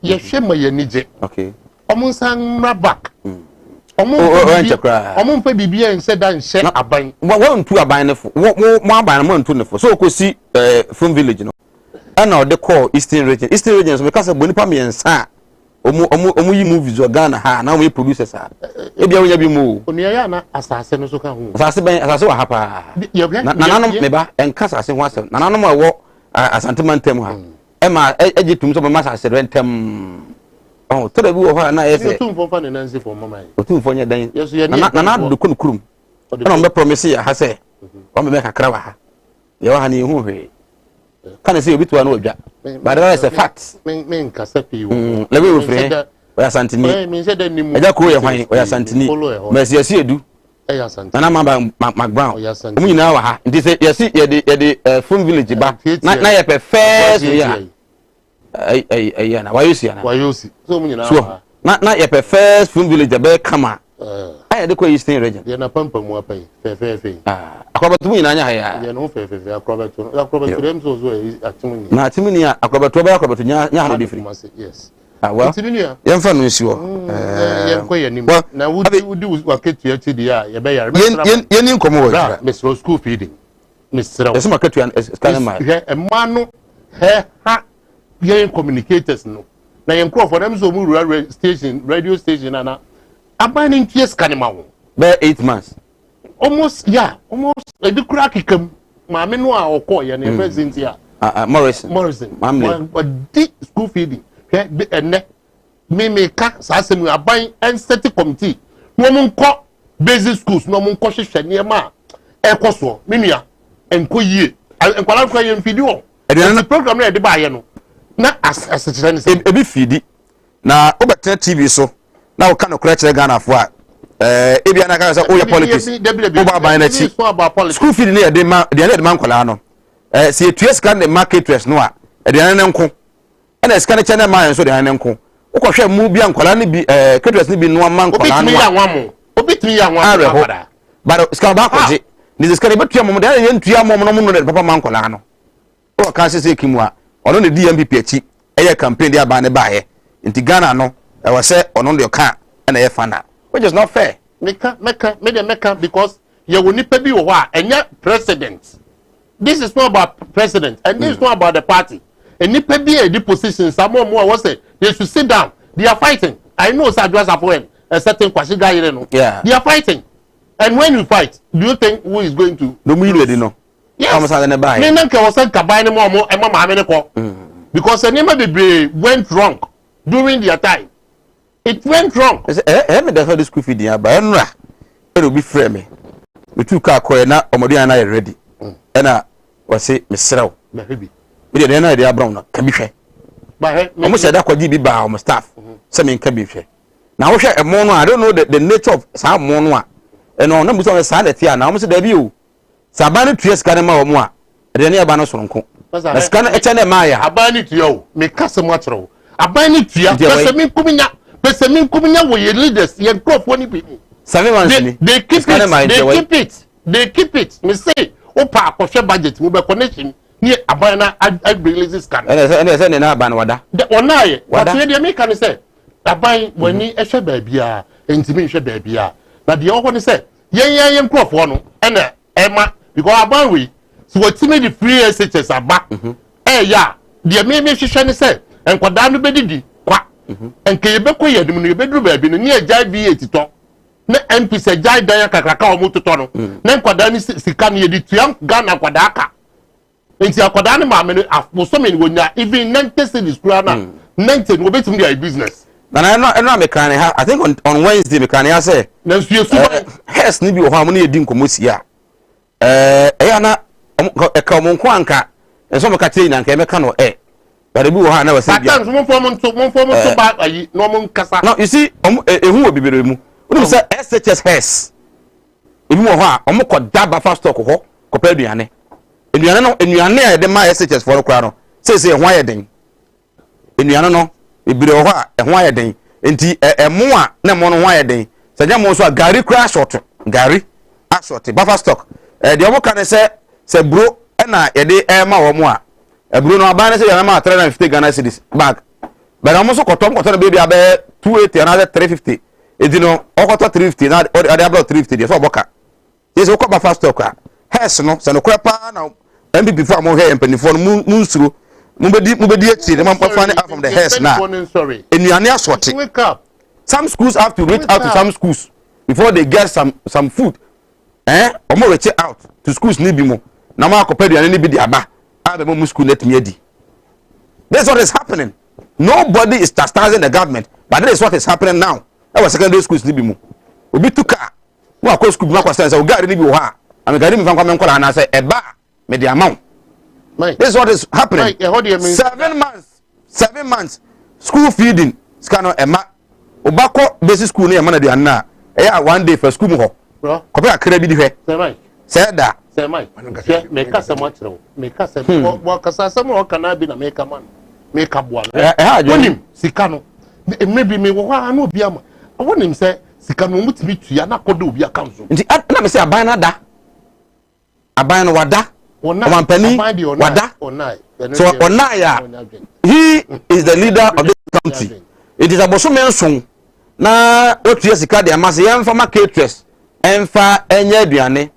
ye hwe ma ye nije okay o mo nsan mrabak o mo mfa bibia nse da nhye aban wo ntu aban ne fo mo aban mo ntu ne fo so ko si from village no ana o de call eastern region so because bonipa me nsa omu yi movies o Ghana ha na omu producers ha e bia wonya bi mu onu ya na asase no so ka hu asase wa hapa na nanom me ba enka asase ho asem na nanom a wo asanteman ha e ma eji tum so ma asase rentem oh to da bi wo ha na yese tum fo fa ne nansi fo mama yi tum fo nya dan na do ko kurum na me promise ya ha se o me kakra wa ha ye wa ha ni hu hwe kana say obi to na odwa but that is a fact men kasapi wo lewe wo frɛ oya santini men say that ni mu eja ko ye hwan oya santini merci yesi edu eya santini na ma ground mu nyina wa ha nti say yesi ye from village ba na ye first ya ay na wayosi so mu nyina wa na ye first from village be kama ay de ko eastern region ye na pampa mu apai fe akwabatu mu nyina nya ha ya ye no fe akwabatu dem so atimu na atimu ni akwabatu ba akwabatu nya ha de free yes well atimu ni ya yemfa no nsi wo ye ko ye nim na wudi waketu ya ti dia ye be yare ye ni nkomo wo Mr. school feeding Mr. Yes maketu ya scan ma e manu he ha ye communicators no na ye nkro for them so mu rural station radio station na abani ntie scan ma wo be 8 months almost ebi kura kikam maame no a okọ ye na president ya Morrison di school feeding ke enne me ka sasem aban NCT committee no mo nko basic schools no mo nko hwehwe ne ma ekoso menua enko yie enkwala ko ye mfidi wo the program na de ba ye no na asechire ne ebi fidi na obetena TV so na wo ka no kura kire Ghana fo a ebia na ka say o your politics o ba ban na chi school feed ne de man kwala no se etua scan the market rest no a de ne nko na scan channel man so de ne nko o ko hwe mu bia nkwala ne bi caterers ne bi no man kwala no obitimi ya nwa mo but scan ba ko je ni scan be tua mo de ye ntua mo no de papa man kwala no o ka se kimu a ono ne DMPP achi eye campaign de aba ne ba ye nti Ghana no e wo se ono de ka na ye fana which is not fair. Meka because you will need to be a president. This is not about president, and this is not about the party. And need to be a position. Some more was it? They should sit down. They are fighting. I know Sadras Apoen. a certain Kwashi guy, you know. Yeah. They are fighting. And when you fight, do you think who is going to? No, we already know. Yes. Because the name went wrong during their time. It went wrong. That's the school feeding, but it will be frame. We took our corner, Omodi and I ready. And I was say, Miss Srow. Maybe. We didn't know they are brown, can be fair. But almost said that could be by our staff. Some can be fair. Now, a mono, I don't know the nature of some mono. And on numbers on the side, now almost debut. Sabani Trias Canama or moi. And then Abano Sonko. That's kind of a Maya. I ban it to you, make Casamatra. I ban it to you, Pessamin coming up with your leaders, your crop 20 people. They keep it. They keep it. Me say, Opa, for budget, mobile connection near Abana, I release this can. And there's an Abanwada. The one eye, what the American say? I buy when he a baby, intimation baby. But the other one said, yeah, crop one, and Emma, because I buy we. So what timid the free SHS are back. Yeah, the maybe she said, and Quadano Bedidi, quack, and Kayabeko, you bedroom baby, near Jai B. to na MP se Jai Daya Kakaka or Mutono. Then Quadani Sikani, the young Ghana Quadaka. And see a Quadani mamma, for some when you even 90 cities, 90 will be to me a business. And I'm not mechanic. I think on Wednesday, mechanic, I say, has Nibi or Harmony Dinkomusia. Ayana. A common quanka, and some Katina and Kemecano, but the Boo never said, one form normal Cassa. Now, you see, who will be removed? Who said SHS has? If you are almost daba fast talk, Copediane. And you are near the my SHS for a crown. Says a wiring. In the ano, it be a wiring. Indeed, a more than one wiring. So, there was a Gary crash or Gary, actually, buffer stock. The other can say, bro, and I a day Emma or more. A Bruno Abana say, I'm not 350 Ghana cedis back. But I'm also cotton baby about 280, another 350. It's you know, all 350, not or about 350. There's a boca. There's a couple of fast talker. Has no, so no crap now. And before more hair and penny for moon through. Mubedi, the man find out from the hairs now. In your near sorting. Wake up. Some schools have to reach out to some schools before they get some food. Or more reach out to schools need be more. Now, Marco Pedi and anybody aba. I have a school let me. That's what is happening. Nobody is chastising the government, but that is what is happening now. Our secondary schools need be more. We be to car. Well, of school block was says, "Oh, God, you are." I'm going to come and I say, "Eba, me the amount." This is what is happening. 7 months. School feeding. Scano Emma. Obako basic school near Mana de Anna. One day for school more. Compare credit here. Said that. Say, Mike, make us a much. Make us a walk as some more can I be a make a man. Make up one. Him, Sicano. Maybe me, I know Biama. I want him say, Sicano would meet you, Yana Kodu, be a council. Let me say, a banada. A ban wada. One penny, wada or night. So, Onaya, he is the leader of this country. It is a Bosuman song. Now, what years the card, there must be a caterers, and far and Yabiane.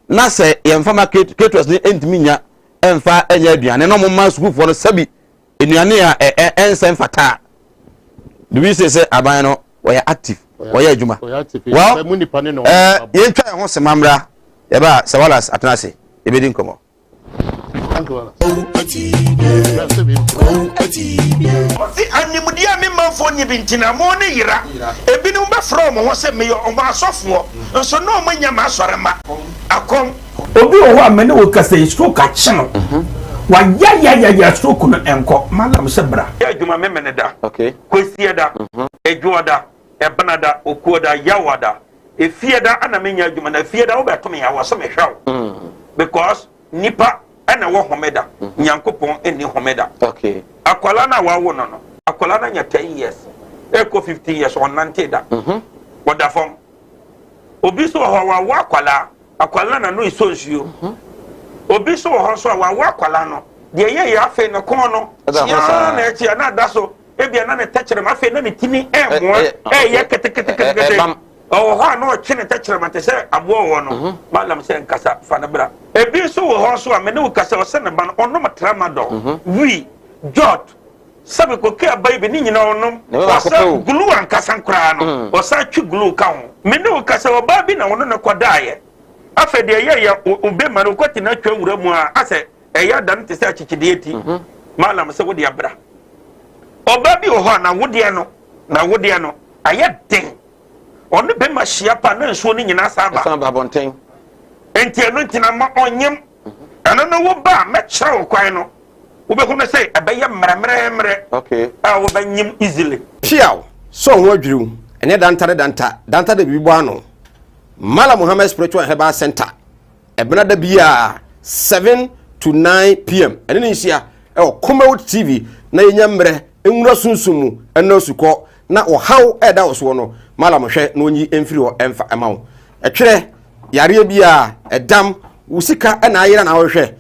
Na say yemfama caterers ni entiminya emfa enya aduane no mo school for no sabi enuane a ensen fata do we say aban no we are active we are adwuma well ye twa ho semamra ye ba sawalas atanase e bedi nkomo Oti animudia me manfo nyi bintina mo ne yira ebinu ba from ho se me o ma asofo nso no mo nya ma asorema akom obi o ho amene wo kasa stroke a chino wa ya stroke no enko malam sebra ya adwuma me mene da okay kwesi da edwoda ebanada okuoda yawada efieda ana menya adwuma na fieda wo beto me ya wo so me hwaw because nipa ana wo homeda nyankopon eni homeda okay akwala na wawo no akwala na nya 10 years eko 15 years on nanteda woda fom obi so ho wa akwala na no isonsuo obi so ho so wa akwala no de ye ya fe no kon no ya na echi na da so ebia na ne tachere ma fe na ne tini mo ye kete oh ha no chine tachere ma te se abo wo no malam se nkasa fa na bra ebi so ho so a me ne ukasa o se ne ba no ono matrama do we jot sabe ko ke baby ni nyina onom osa glue ankasa nkra no osa twi glue ka ho me ne o kasa oba bi na wono ne kodaaye afa de ye obe ma no kwati na twa wura mu a ase eya dan te se achichide eti malam se wodi abra oba bi o ho na wodi no aye den onu be ma hia pa na nsuo ni nyina saba bonten enti eno ntina ma onyem eno no wo ba me kire wo kwan no wo be kono say abeye mremremre okay wo ba nyim easily piaw so ho adwiriw ene danta de bibo ano Mala Muhammad Spiritual Herbal Center ebena da bia 7 to 9 p.m. ene ni hia Kumawood TV na yenyamre enwura sunsumu ena suko na ohaw eda oso no Mala mohwe na onyi emfiri ho emfa emawo etwere yare bia edam usika ena ayira na wohwe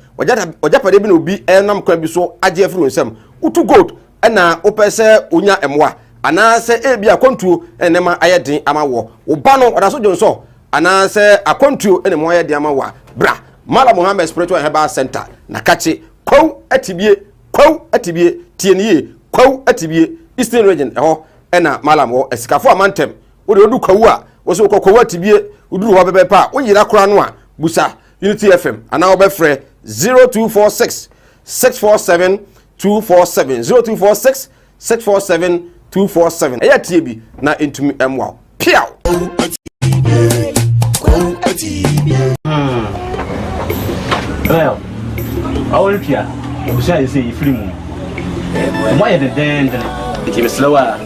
ojapade bi na obi enam kwa bi so age afiri onsam utu gold ena opese onya emwa anase ebia kontuo enema ayeden amawo oba no odaso jonso anase akontuo enema ayeden amawa bra Mala Muhammad Spiritual Herbal Center na kache kwaw atibie tienie kwaw atibie Eastern Region eho ena Malam wo esikafo amantem wo de odu kwaw a wo so kwaw atibie uduru ho bebe pa wo yira kora no a busa Unity FM ana wo be frɛ 0246 647 247 0246 647 247 eya tie bi na entumi emwa piaw well our pia obusia say ifiri mu mo ye den nke slower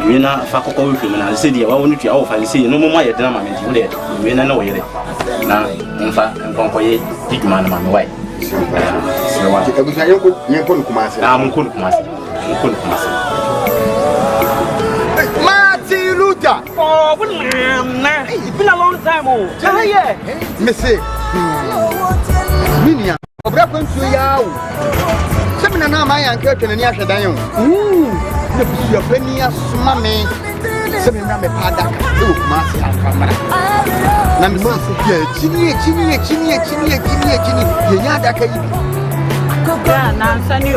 we na fa kokko we film na say dia wa wonu tua wo fa say no mo ye den ma me wo de we na wo yere na mfa nkonko ye digma na ma me wai slower ebusia yenko nkumase munko nkumase Martin Luther. Oh, it's been a long time. Oh, yeah. Missy. Minia. Obrakon to yawo. Semina na my uncle can any asha dan. The busia penny asma me. Semina me pada. Do masi akamara. Na me say chini. Yenya da kai. Nansani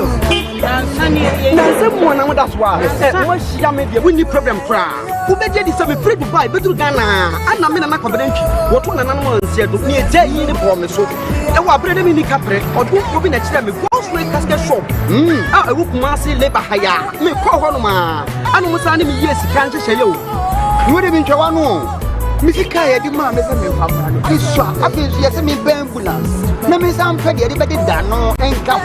mo na mo that's why wo hia me dia we need problem kra wo beje di say me free Dubai betru Ghana ana me na na kwabedantwi wo to na nanom ansia do me eje yi ni bo me so e wo abrede me ni kapre odu obi na kire me Gospel casket shop e wo Kumasi labor haya me ko ho no ma ana mo sa ne me yes kan hye ye o wo de bi ntwa no Misika ya di ma me se me papa no iswa afensu ya se me ambulance na me sam fe de be da no enka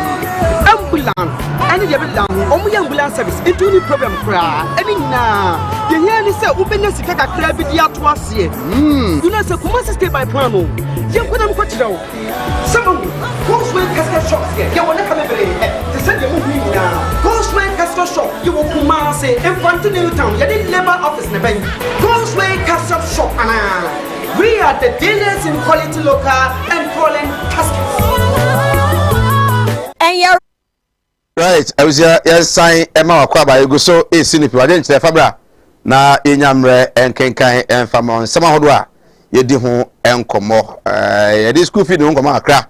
ambulance ani de be da ho omu ya ambulance service into ni problem kra ani na ye hia ni se ubenya sika kakra bi di ato ase you know se Kumasi stay by plan no ye kwena mko kira wo some Gospel casket shops here ye wona ka me bere se se de mu hu ni na Gospel casket shop ye wo Kumasi Infantile town ye di labor office na ben Gospel casket shop. We are the dealers in quality local and foreign caskets. And you're right. I was here sign Emma Kwaba you go so a sinipi wa den chire fabra na enyamre enkenkan enfamon sama hodwa ye di ho enkomo ye di school fee no nkomo akra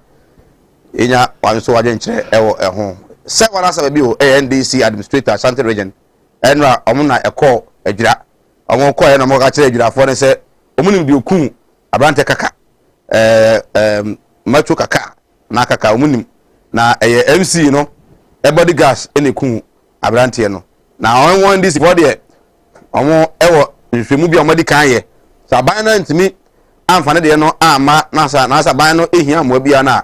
enya wan so wa den chire ewo eho se wala sa bi o NDC administrator Ashanti region enra omuna ekọ adwira omon ko ye na mo ka chire adwira fo ne se omunim bi okun abrante kaka macho kaka na kaka omunim na MC no body gas ene kun abrante no na on this for there omo ewo nhwemu bi omodi kan ye saban na ntimi amfane de no ama na saban no ehia mo bia na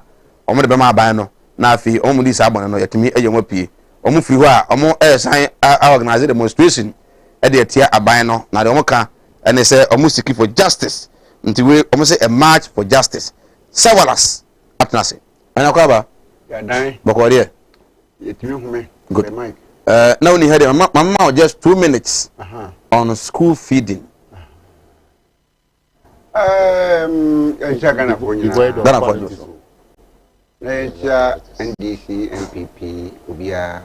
omo de be ma ban no na afi omo di sabon no yetimi eyenwa pie omo firi ho a omo san organize demonstration e de tia aban no na de omo ka ene say omo seeking for justice nti we omo say a march for justice sawalas atnase ana kwa ba ya dan boko de yetimi hume good mic now ni head mama just 2 minutes on school feeding Gana for NDC MPP ubia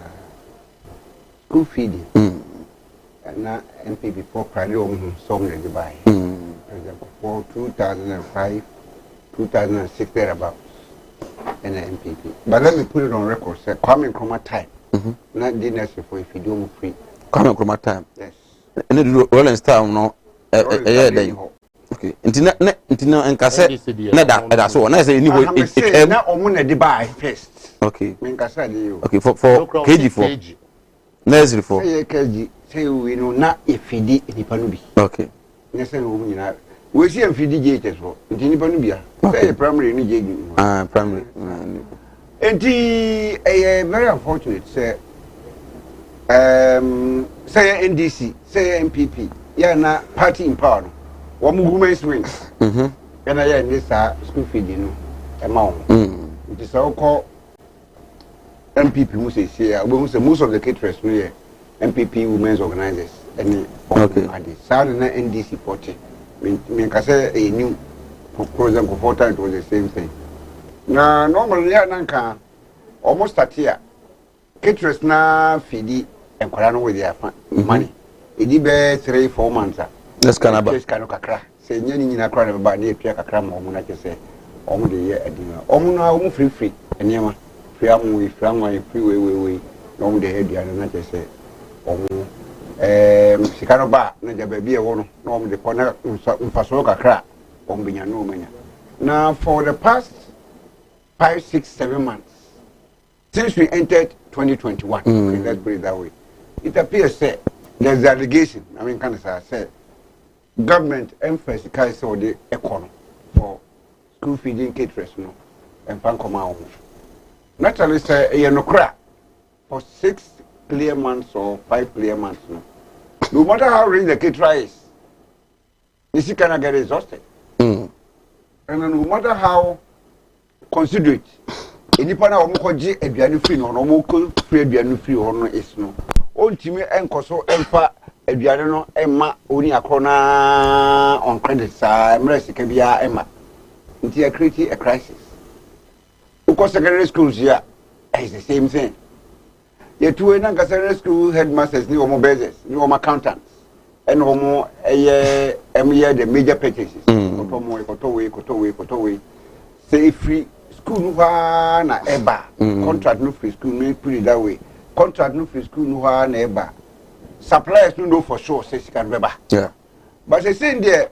school feeding na MPP for priority song in Dubai. For example, for 2005, 2006 thereabouts, and MPP. But let me put it on record. Say, Kwame Nkrumah type na di nurse for if you do free come from time yes and do Rolling Star no okay ntina enkase na da so na say ni ho na omo na di buy first okay menkasa dey okay for KG4 nursery for KG say we no na ifidi nipa no bi okay na say no nyina we see ifidi JHS for nti nipa no bia say primary ni JG primary enti very unfortunate say say NDC say MPP ya na party in power no women's wings and I this school feeding no amount it is all called MPP who say most of the caterers no MPP women's organizers any okay sound na NDC 40 me can say a new proposal for 4 times it was the same thing na normally ya nanka almost 30 year caterers na feedi enkwara no with their money it be 3-4 months let's canaba let's kakra say nyani nyina kra na ba na etua kakra ma omo na kese omo de ye adima omo na omo free enema free amu free we na omo de head ya na kese omo sikano ba na jabe bi e wo no na omo de kona mfaso kakra omo benya no manya now for the past 5, 6, 7 months since we entered 2021 okay, let's put it that way it appears say there's the allegation I mean kind of say government emphasize on the economy for school feeding caterers no and fan come out naturally say no crack for 6 clear months or 5 clear months no matter how rich the caterer is this cannot get exhausted and no matter how considerate any part of Mokoji aduane free no moko free aduane free no is no ontimi enkoso emfa aduane no emma oni akrona on credit sa emresi ka bia emma nti a create a crisis because secondary schools here is the same thing ye two na secondary school headmasters ni omo bezes ni omo accountants and omo the major purchases koto we say free school no na eba contract no free school no put it that way contract no free school no na eba suppliers no know for sure say she can remember yeah but they say there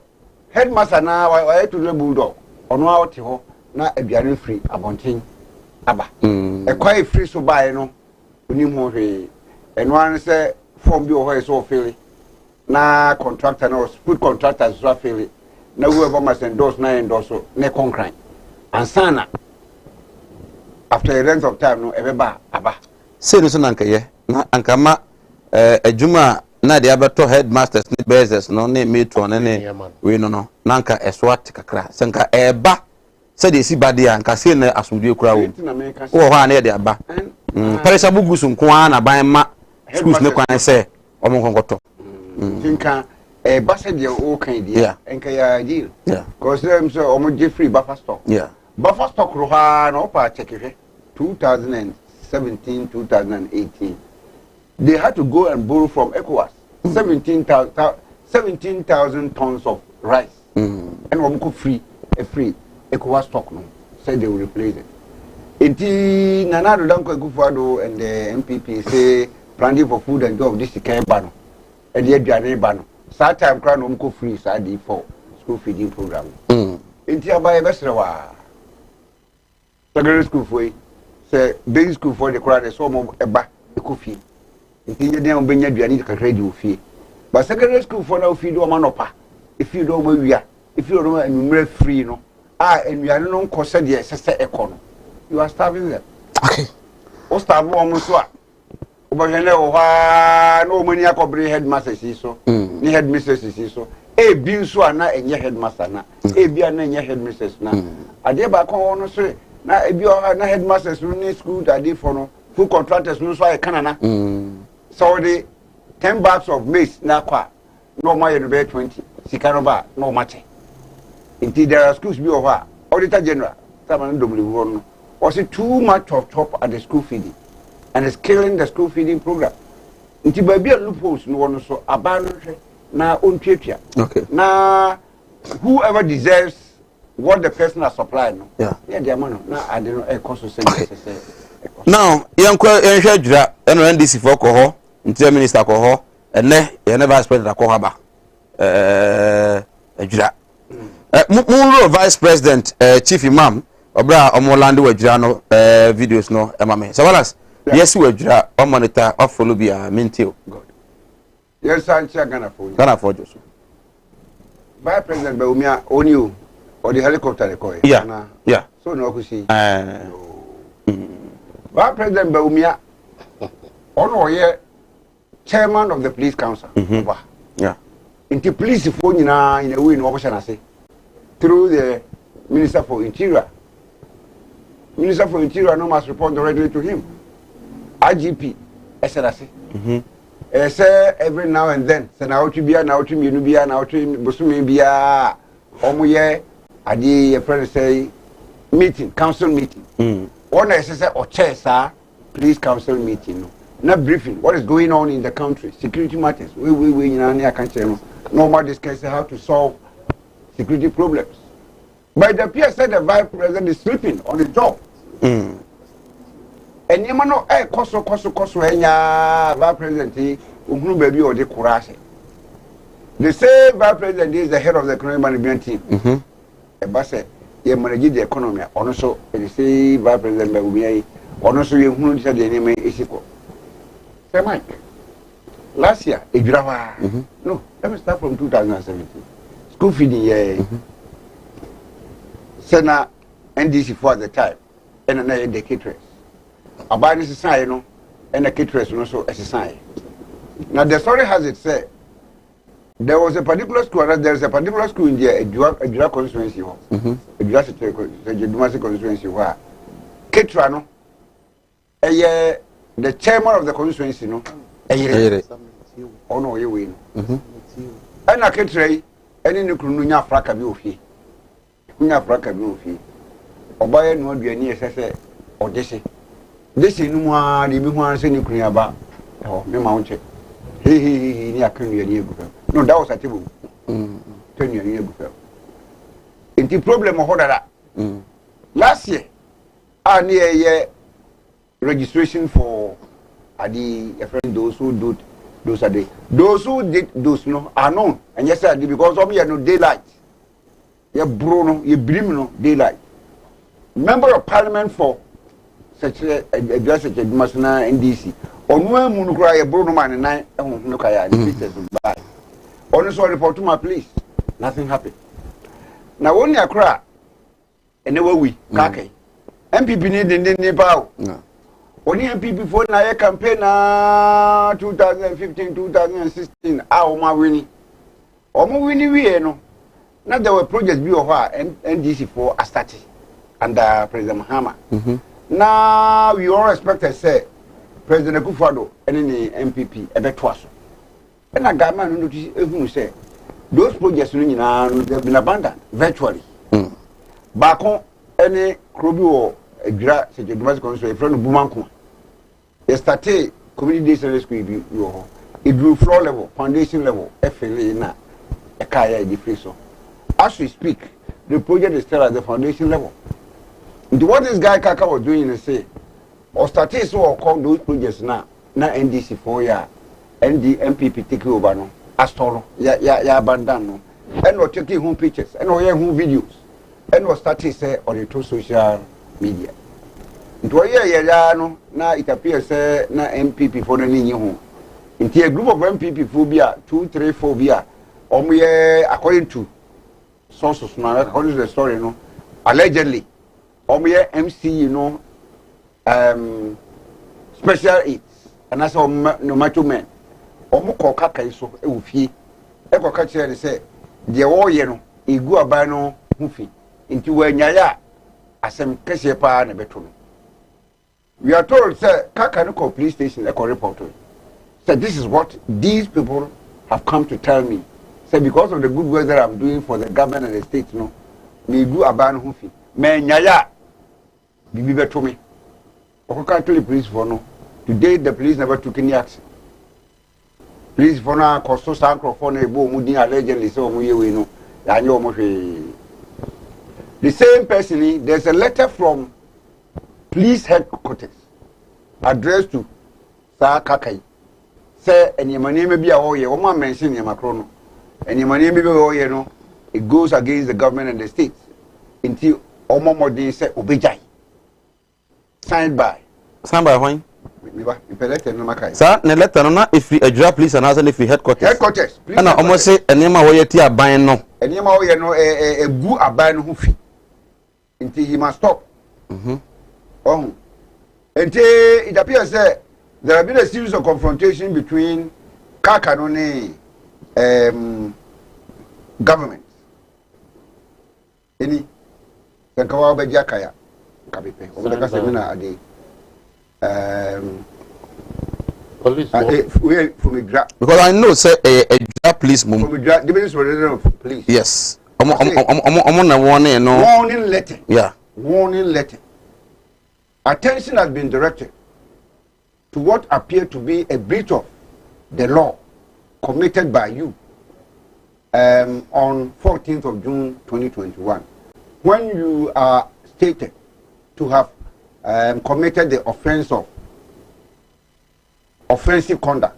headmaster na why to the bulldog ono out ho na aduane free abontin aba e kwai free so buy no onim ho hwe eno an say form bi o ho so feel na contractor na food contractors so feel na whoever must endorse na endorse na concrete and sana after a length of time no ebeba aba say no so nanka ye na ankama adwuma na de abeto headmasters ni bezes no ne metro ne we no nanka eswat kakra sanka eba se de si bade anka se na asomdue kura wo wo ho na de aba paresa bugu so nko na ban ma schools ne kwan se omo konkoto tinka eba se de o kan dia enka ya deal cause them so omo Jeffrey buffer stock buffer stock ro ha no pa check 2017 2018 they had to go and borrow from ECOWAS 17,000 tons of rice and we free ECOWAS stock no said they will replace it. Enti Nana Danko Kufuado and the MPP say planning for food and job this can ban and yet they ban. Start time crown umko free side for school feeding program. Enti abaye besrewa secondary school for say basic school for the crowd so mo eba ekofi. Enti ye dem benya duani kakra di ofie. But secondary school for na ofie do manopa. If you don't wia, if you don't enumere free no. And we are no cause the sister economy. You are starving them. Okay. O starve woman so. Obahene o no money akobri headmasters so. Ni headmistresses so. E bi so ana enye headmaster na. E bi ana enye headmistress na. Ade ba kon no so na e bi na headmasters no ni school that dey for no. Full contractors no so e kanana. So the 10 bags of maize na kwa. No more you be 20. Sikanoba no mache. Indeed, there are schools be over. Auditor General, someone no, was it too much of top at the school feeding, and it's killing the school feeding program. Indeed, by being loopholes, no one so abandoned na own paper. Okay. Now, whoever deserves what the person has supplied, no. Yeah. Yeah, their money. Now, I don't know. A cost of now yenhwe dwura eno NDC for ko ho interior minister ko ho ene ye ne vice president ko haba dwura mu vice president chief imam obra omolande wadwura no videos no emame so walas yes wadwura o monitor o follow bia mentio god yes ancha Ghana for Joshua vice president Baumia only or the helicopter they call it yeah so no ku see vice president Baumia ono ye chairman of the police council yeah into police for nyina in a way no question say through the minister for interior no must report directly to him IGP SRC say every now and then say na otu bia na otu mienu bia na otu bosumi bia omoye ade your friend say meeting council meeting one say o chair sir police council meeting no na briefing what is going on in the country security matters we nyina na kan say no normal discuss how to solve security problems but the peer said the vice president is sleeping on the job and you know koso enya vice president uhunu baby or the kurase the same vice president is the head of the economic management team e ba say ye manage the economy ono so the same vice president ba ubi ono so ye hunu say the name esiko say Mike last year ejurawa no let me start from 2017 school feeding year Sena NDC for at the time and another the caterers about this sign no and the caterers also as a sign. Now the story has it said there was a particular school in there a Jura constituency a Jura constituency where caterer no the chairman of the constituency no oh no you win and a caterer any nukunya fraka bi ofi kunya fraka bi ofi obaye no aduani esese odese dese nu a de bi ho an se ni kunya ba me ma wonche ni akanu ani egufa no that was atibu tenu ani egufa enti problem ho dada last year ani ye registration for adi a friend those who do those are they those who did those no are known and yes I did because of me no daylight ye Bruno ye brim no daylight member of parliament for such a address such a masona NDC onu amu no kra ye Bruno man nan ehun no kaya the pictures by onu so report to my police nothing happened na woni akra ene wawi kakai MPP ni den bawo Oni MPP for na campaign na 2015 2016 ma wini omo wini wie no na there were projects bi oha NDC for a started under President Mahama na we all expected say President Akufo-Addo any MPP ebeto aso na government no notice ehunu say those projects no nyina no they been abandoned virtually baako any krobi wo adwira se Jedumas constituency e friend Bumanko they started community day school bi yo it grew floor level foundation level FLA na e kaya di free so as we speak the project is still at the foundation level and what this guy Kaka was doing is say or started so or call those projects na NDC for ya MPP take over no astoro ya abandon no and we taking home pictures and we home videos and we started say on the social media nto ye no na it appears say na MPP for na nyi ho nti a group of MPP for bia 2 3 4 bia omoye according to sources na according to the story no allegedly omoye MC no special aids and as no matter men omoko kakai so e wo fie e ko ka kire say de wo ye no egu aban no hu fi nti wa nyaya asem kese pa na beto no. We are told, sir, Kakaniko police station, a report. So this is what these people have come to tell me. So because of the good work that I'm doing for the government and the state, no, me do a ban hufi. Me nyaya, bibi to me. Okakantuli police for no. Today the police never took any action. Police for now, Costo Sancro for no, Mudi allegedly so we know. The same person, there's a letter from police headquarters address to sa kakai say enyemaneme bi a wo ye wo ma mention enyemakro no enyemaneme bi wo ye no it goes against the government and the states until omomodin say obejai signed by when Miba, letter no makai. Sir, ne letter no na if Adra police and as if headquarters. Headquarters. And almost say enema wo yeti aban no. Enema wo ye no gu aban no ho fi. Until he must stop. Oh. Until it appears that there have been a series of confrontation between Kakanone government. Any Sankawa Bejakaya Kabipe. Obeka semina ade. Police because I know say a police mum. Of police. Yes. Warning letter. Yeah. Warning letter. Attention has been directed to what appeared to be a breach of the law committed by you on 14th of June 2021 when you are stated to have committed the offense of offensive conduct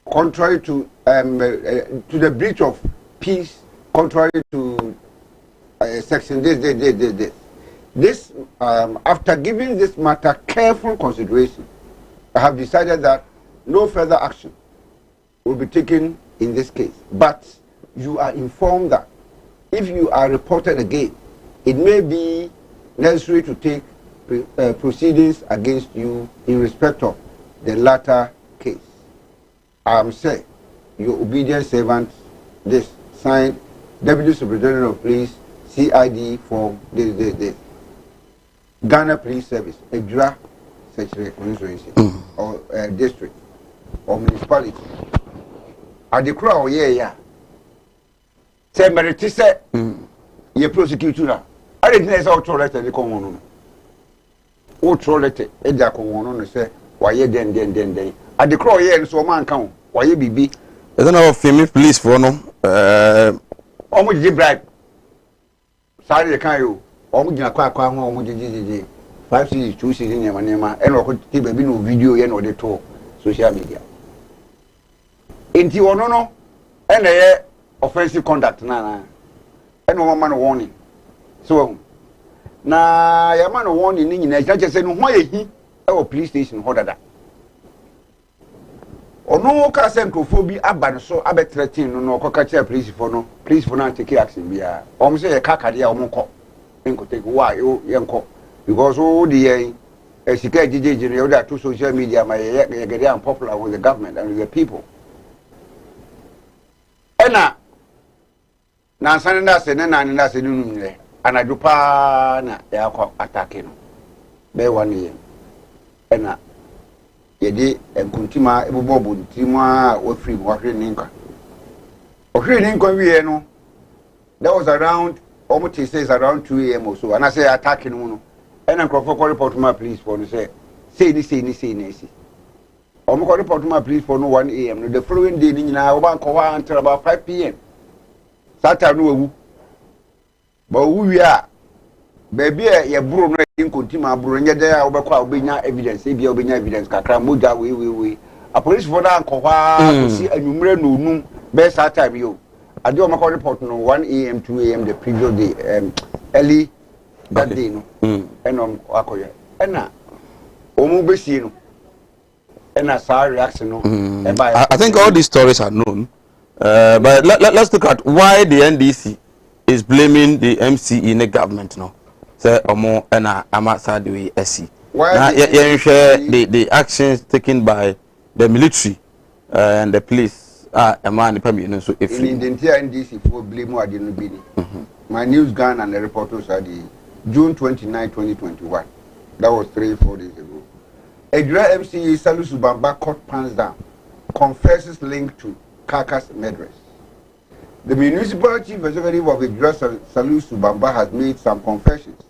contrary to the breach of peace, contrary to section this after giving this matter careful consideration, I have decided that no further action will be taken in this case, but you are informed that if you are reported again, it may be necessary to take proceedings against you in respect of the latter case. I am saying, your obedient servant, this signed Deputy Superintendent of Police, CID form this. Ghana Police Service, Adra constituency or district or municipality. At the crowd, yeah. Say, Meritise, you prosecute now. I didn't know how to let the common. O trollete eja ko won no say waye den at the crow here so man kan waye bibi e don't know femi police for no omo ji bribe sare kan yo omo gina kwa ho omo ji 5 cities 2 cities nema e no ko ti ba bi no video ye no de to social media enti wono no e na ye offensive conduct na e no man warning so na yama no warning ni nyina ja se no ho yehi e o police station ho dada ono ka se nkofo bi aba no so abetrete no ko ka che police for no take action bia o se ye kakade ya o mko enko take why ye nko because o the yen esika jejeje no that to social media ma ye get unpopular with the government and with the people ena na sanenda se na nunu nle anajupa na ya kwa atake no be wani ye ena yedi enkuntima ebobobo ntima wa free wa hwe ninka wie no that was around almost says around 2 AM or so and I say attack no ena nkrofo call report my police for no say omo call report my police for no 1 AM no the following day ni nyina oba nkwa until about 5 PM Saturday no wu but we are baby ye bro no in kontima bro nya da obekwa obenya evidence e bia obenya evidence kakra moja we a police for that nkwa to see anwumre no num be Saturday yo ade o makọ report no 1 AM 2 AM the previous day early that day no enom akoye ena omu be see no ena sa reaction no I think all these stories are known but let's look at why the NDC is blaming the MCE in the government no say omo na amasa the way SC now the actions taken by the military and the police a man permit so if in the NDC for blame ade no bi ni my news gun and the reporters are the June 29 2021 that was 3-4 days ago Adra MCE Salisu Bamba caught pants down confesses link to Carcass murderers. The municipal chief executive of Adra Salisu Bamba has made some confessions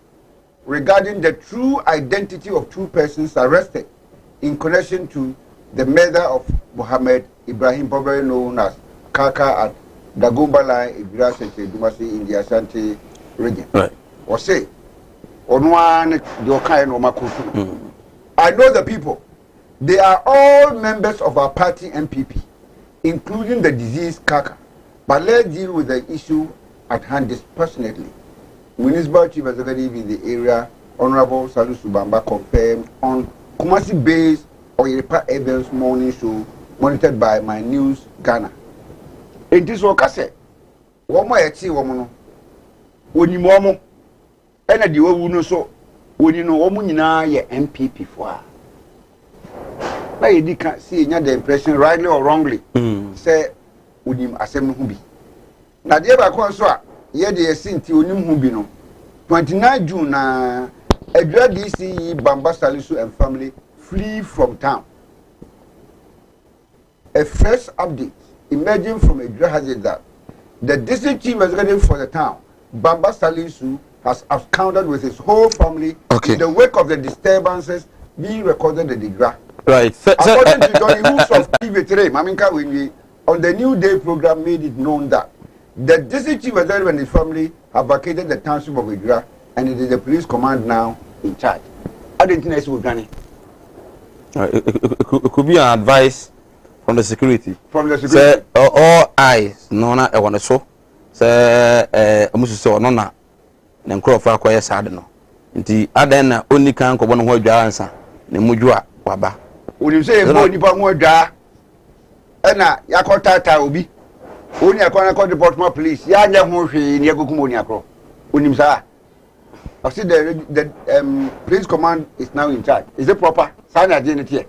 regarding the true identity of two persons arrested in connection to the murder of Mohammed Ibrahim, probably known as Kaka at Dagumbala, Ibira Dumasi in the Ashanti region. Right. Or say, Onwane the Okai no Makutu. I know the people. They are all members of our party MPP, including the diseased Kaka. But let's deal with the issue at hand dispassionately. Municipal Chief Executive in the area, Honorable Salu Subamba, confirmed on Kumasi based Oyepa Evans morning show monitored by My News Ghana. In this Wakase, Woma Eti Womono, Unimomo, and a Diwo so, when you know Womunina, ye MPP for. Now you can't see the impression, rightly or wrongly, say, Unim Asem Hubi. Now, the other consort, ye de Sinti Unim Hubino, 29 June, a drug DC Bamba Salisu and family flee from town. A fresh update emerging from a drug hazard that the district chief executive for the town, Bamba Salisu, has absconded with his whole family in the wake of the disturbances being recorded at the Digra. Right. According to Johnny Hoops of TV3, Maminka Winwi, on the New Day program made it known that the district chief executive and his family have vacated the township of Digra, and it is the police command now in charge. I didn't know with Granny. It could be an advice from the security. From the security. Say, all eyes, no, I want to show. Say, Musu so no na. Then crow for acquire sad no. Inti Aden only can go one word answer. Ne mujua waba. When you say boy nipa mo dwa, na yakota ta obi. Oni akwana call the Baltimore police. Ya nya ho hwe ni agokumo ni akro. Onim sa. I see the police command is now in charge. Is it proper? Sign agenda here.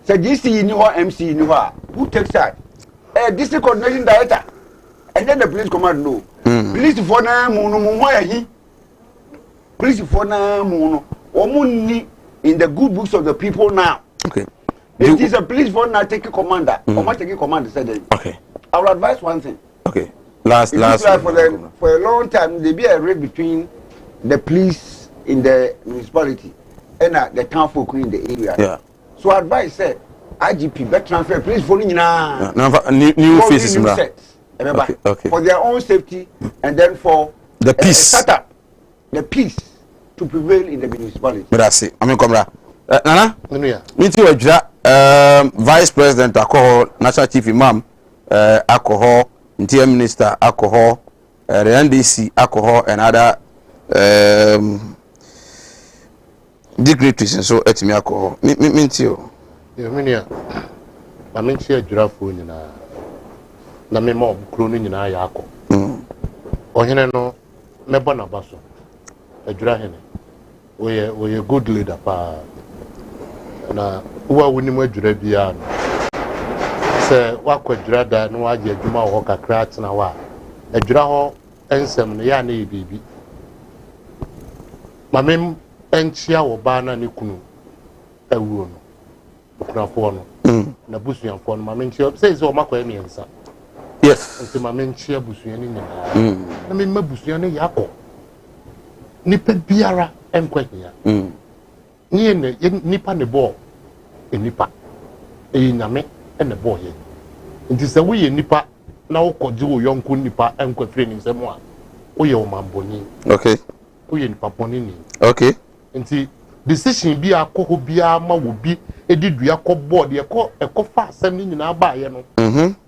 So DC ni ho MC ni ho. Who takes charge? District coordination director. And then the police command no. Police for na mu no mu ho ya hi. Police for na mu no. Omunni in the good books of the people now. Okay. It is a police for now taking commander. Or not taking command said. Okay. I will advise one thing. Okay. Last for a long time there be a race between the police in the municipality and the town folk in the area. Yeah. So advice said IGP better transfer police for new faces new sets. Okay. Okay. For their own safety and then for the peace. Setup the peace to prevail in the municipality. But that's it. I mean, come Nana? Me too. Vice President alcohol, National Chief Imam alcohol, Interior Minister alcohol, the NDC alcohol, and other dignitaries and so it's me alcohol. Me too. Yeah, I mean, she a giraffe in na me mo kroni nyina ya akọ. Ohene no me bona baso. Adura hene. We good leader pa. Na uwa woni mo adura bia no. Se wakọ adura da no waje adwuma ho kakra atena wa. Adura ho ensem no ya na e bibi. Mamem enchia wo ba na ne kunu awuo no. Okunafo no. Na busuanfo no mamem enchia say o makoye miensa. Yes. Nti mamem busuan ni nyina. Na me mabusuan ne yakọ. Nipa biara enkwanya. Ni ne nipa ne bo enipa. Nyame ene bo ye. Nti se wo ye nipa na wo kọje wo yonko nipa enkwafre ni nsem a wo ye wo mamboni. Okay. Wo ye nipa boni ni. Okay. Nti decision bi akọ bia ma wo bi edidua kọ board ye kọ fa asem ni nyina ba ye no.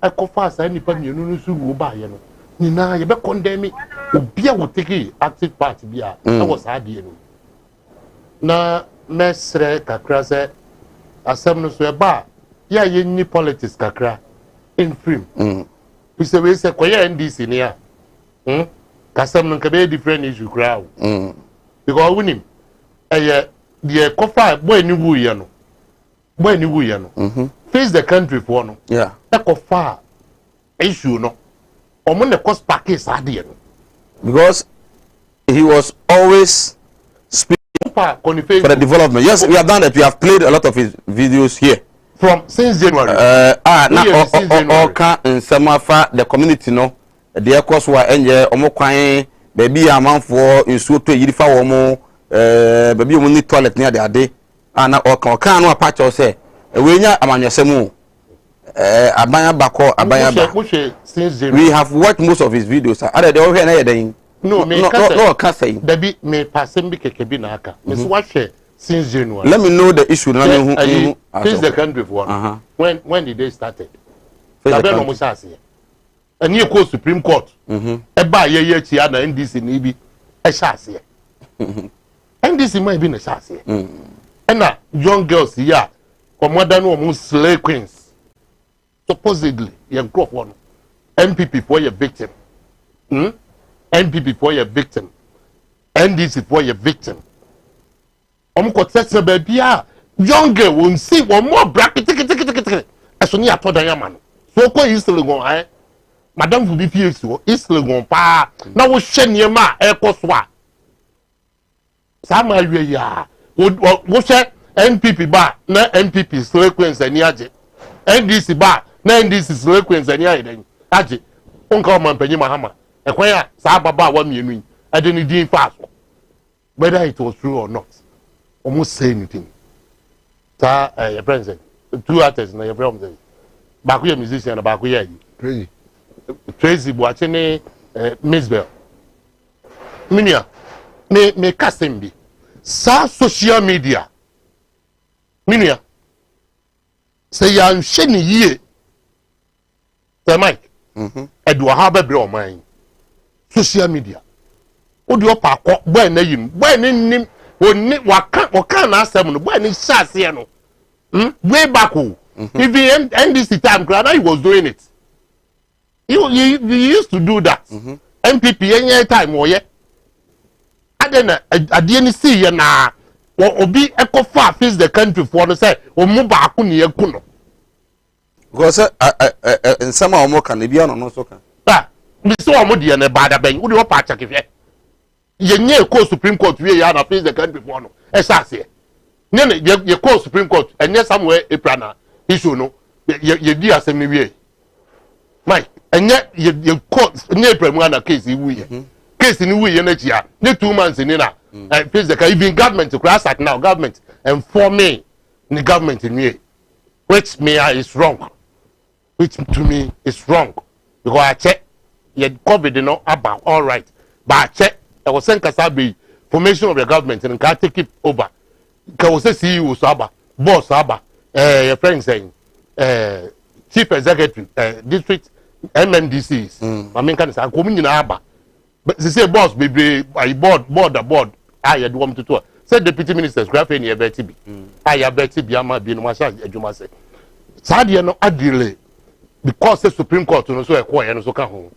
Ekọ fa asem nipa mienu no su wo ba ye no. Nyina ye be condemn obi a wo take active part bia e wo sa de no. Na mesre kakra se asem no so e ba ya ye ni politics kakra in film. We say koye NDC ni ya. Kasem no be different issue kra o. Because winim the kofa boy ni wu ye no. Boy ni wu ye no. Face the country for no. Yeah. E kofa issue no. Omo ne cost package ade no. Because he was always speaking for the development. Yes, we have done that. We have played a lot of his videos here. From since January. Now all can in Samafa the community no. The course were enje omo kwan baby amanfo nsuo to yirifa wo mo baby omo ni toilet near the ade. Na kan no patch o say we nya amanyesemu abanya bako abanya ba. We have watched most of his videos. Other they over here na yeden No, me kasa yi. Dabi me passing bi keke bi na aka. Me so share since January. Let me know the issue na me hu. This the country for. When did they started? Dabi no mo sase. Ani e ko Supreme Court. E ba ye chi na NDC ni bi e sase. NDC man bi na sase. Na young girls here commander no mo slay queens. Supposedly, you grow one. MPP for your victim. NPP for your victim. NDC for your victim. Baby, young girl won't see one more bracket. As soon as I told man. So, go easily go. Madame will be fierce. Easily go. Pa. Now, we send your ma. Echo swa. Some area. What NPP bar. Na NPP sequence and yaji. NDC bar. Na NDC sequence and yaji. Uncle man penny mahama. Ekwaya sa baba wa mienu. I didn't do fast. Whether it was true or not. Almost say anything. Sa your president. 2 artists na your friend. Bakuya musician na bakuya yi. Tracy Boachene Miss Bell. Minia me kasembi. Sa social media. Minia. Say ya nheni yie. Say Mike. Edwa ha bebre o man. Social media. Odi opa akọ boy na yim. Boy na nim oni waka na asem no. Boy na shase no. Way back. Even NDC time he was doing it. He used to do that. MPP any time or yeah. Adena adieni see ya na obi ekofa face the country for no say omu ba ko ne yakuno. Because in some omo kan e bia no so kan. Ah, me so omo de na bada ben. Wo de opa chakefie. Ye nye ko Supreme Court we ya na face the country for no. E sase. Ne ye ko Supreme Court enye somewhere April issue no. Ye di asem ni we. Mike, enye ye court nye April mu na case wu ye. Case ni wu ye na chia. Ne 2 months ni na. Face the even government to class at now government informing the government in here, which me is wrong. Which to me is wrong because I check you COVID no about all right, but I check I was saying Kasabi formation of the government and can take it over. Can was say CEO Saba, boss Saba, your friend saying chief executive district MNDCs. I mean can say coming in Aba, but they say boss baby I board. I do want to talk. Say deputy ministers graphing here Betty B. I Betty B. Ama be no masha ejuma say. Sadia no adile because the Supreme Court no so ekwo no so ka ho.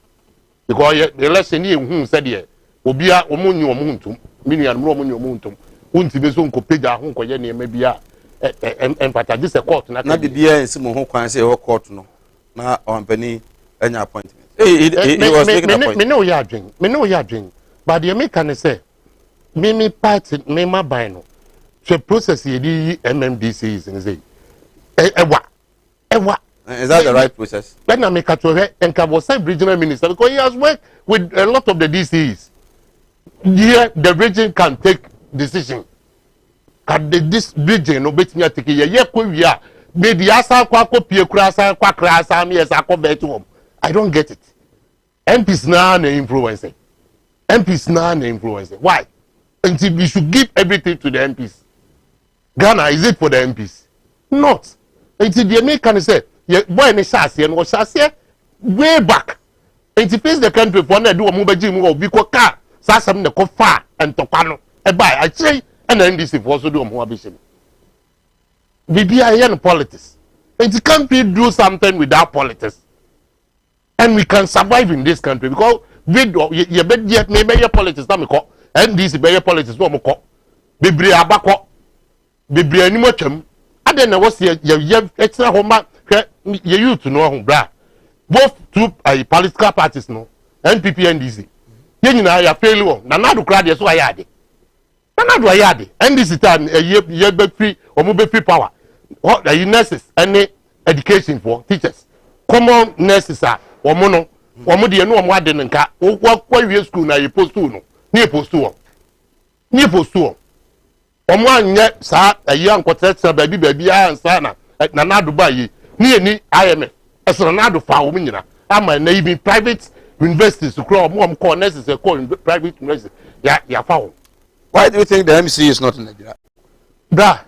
Because the election here hu said here obia omunyi omuntum mini an omunyi omuntum unti be so nko page ho nko ye ne ma bia empata this a court na bia ensi mo ho kwan say ho court no na ompani anya appointment. He was making a point. Me know ya adwen. But the American say me party me ma buy no. So process ye di MMDCs and say ewa. Is that the right process? When I make a to and was regional minister because he has worked with a lot of the DCs. Here the region can take decision. Can this region no bet me take ye ko wi a me di asa kwa pie kura asa kwa kra asa me asa ko bet home. I don't get it. MPs now na influence. Why? Until we should give everything to the MPs. Ghana, is it for the MPs? Not. Until the American say, boy, ne shasi and was shasi way back. Until face the country for na do a mubaji mu biko car, sasam ne ko far and topano. E buy, I say, and NDC for also do a muabishim. Bibi ayen politics. Until country do something without politics. And we can survive in this country because we you bet yet maybe your politics na me call. And this is very politics no mo ko bebre abakọ bebre animo twam ade na wo se ye extra homa ye youth no ho bra both two political parties no NPP NDC ye nyina ya failure na nadu kra de so ayade na nadu ayade NDC time ye be free omo be free power what the nurses any education for teachers common nurses are omo no omo de no omo ade nka wo wie school na ye post no ni postu omo anye sa ayi ankotetsa baabi ansa na nadu ba yi ni IMF esoro nadu fa wo nyina ama na even private universities to grow more nurses call private universities. Yeah, found. Why do you think the MC is not in Nigeria? Bra,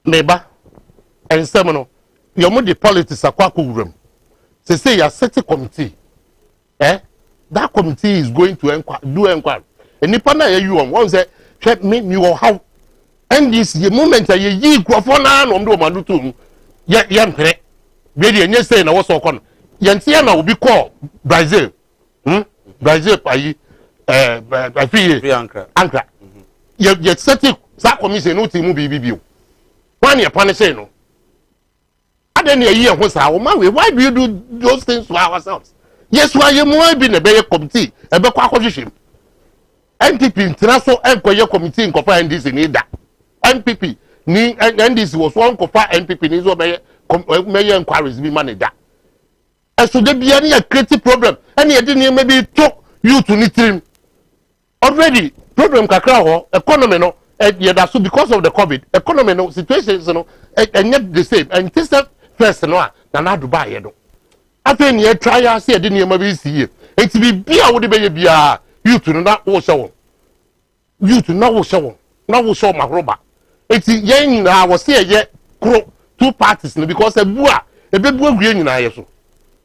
neighbor, and seminal. Your money politics are quite room. Say your city committee. That committee is going to do inquiry. And if I you on one say, check me, you will have. And this the moment that you go for now, on do Manutum, yam pre. Really, and you say, I was so con. Yantiana will be called Brazil. Brazil, I feel Ankara. Yet setting that commission, no team will be you. One year punishing. No. I don't know year was our man. Why do you do those things to ourselves? Yes, why you might be in a better committee, a better acquisition. NPP International Enquiry Committee in Copa and this in Ida. NPP, and this was one Copa NPP needs to make inquiries be managed. And so there be any creative problem. And you didn't maybe talk you to need him. Already, problem kakra economy no, that's because of the COVID, economy no situations no, and yet the same. And this first no, na Dubai no. After you try say didn't maybe see it. It be would be you to not show. You to not show. Now will show my rubber. It's yen I was here yet two parties because a boa a big green in I so.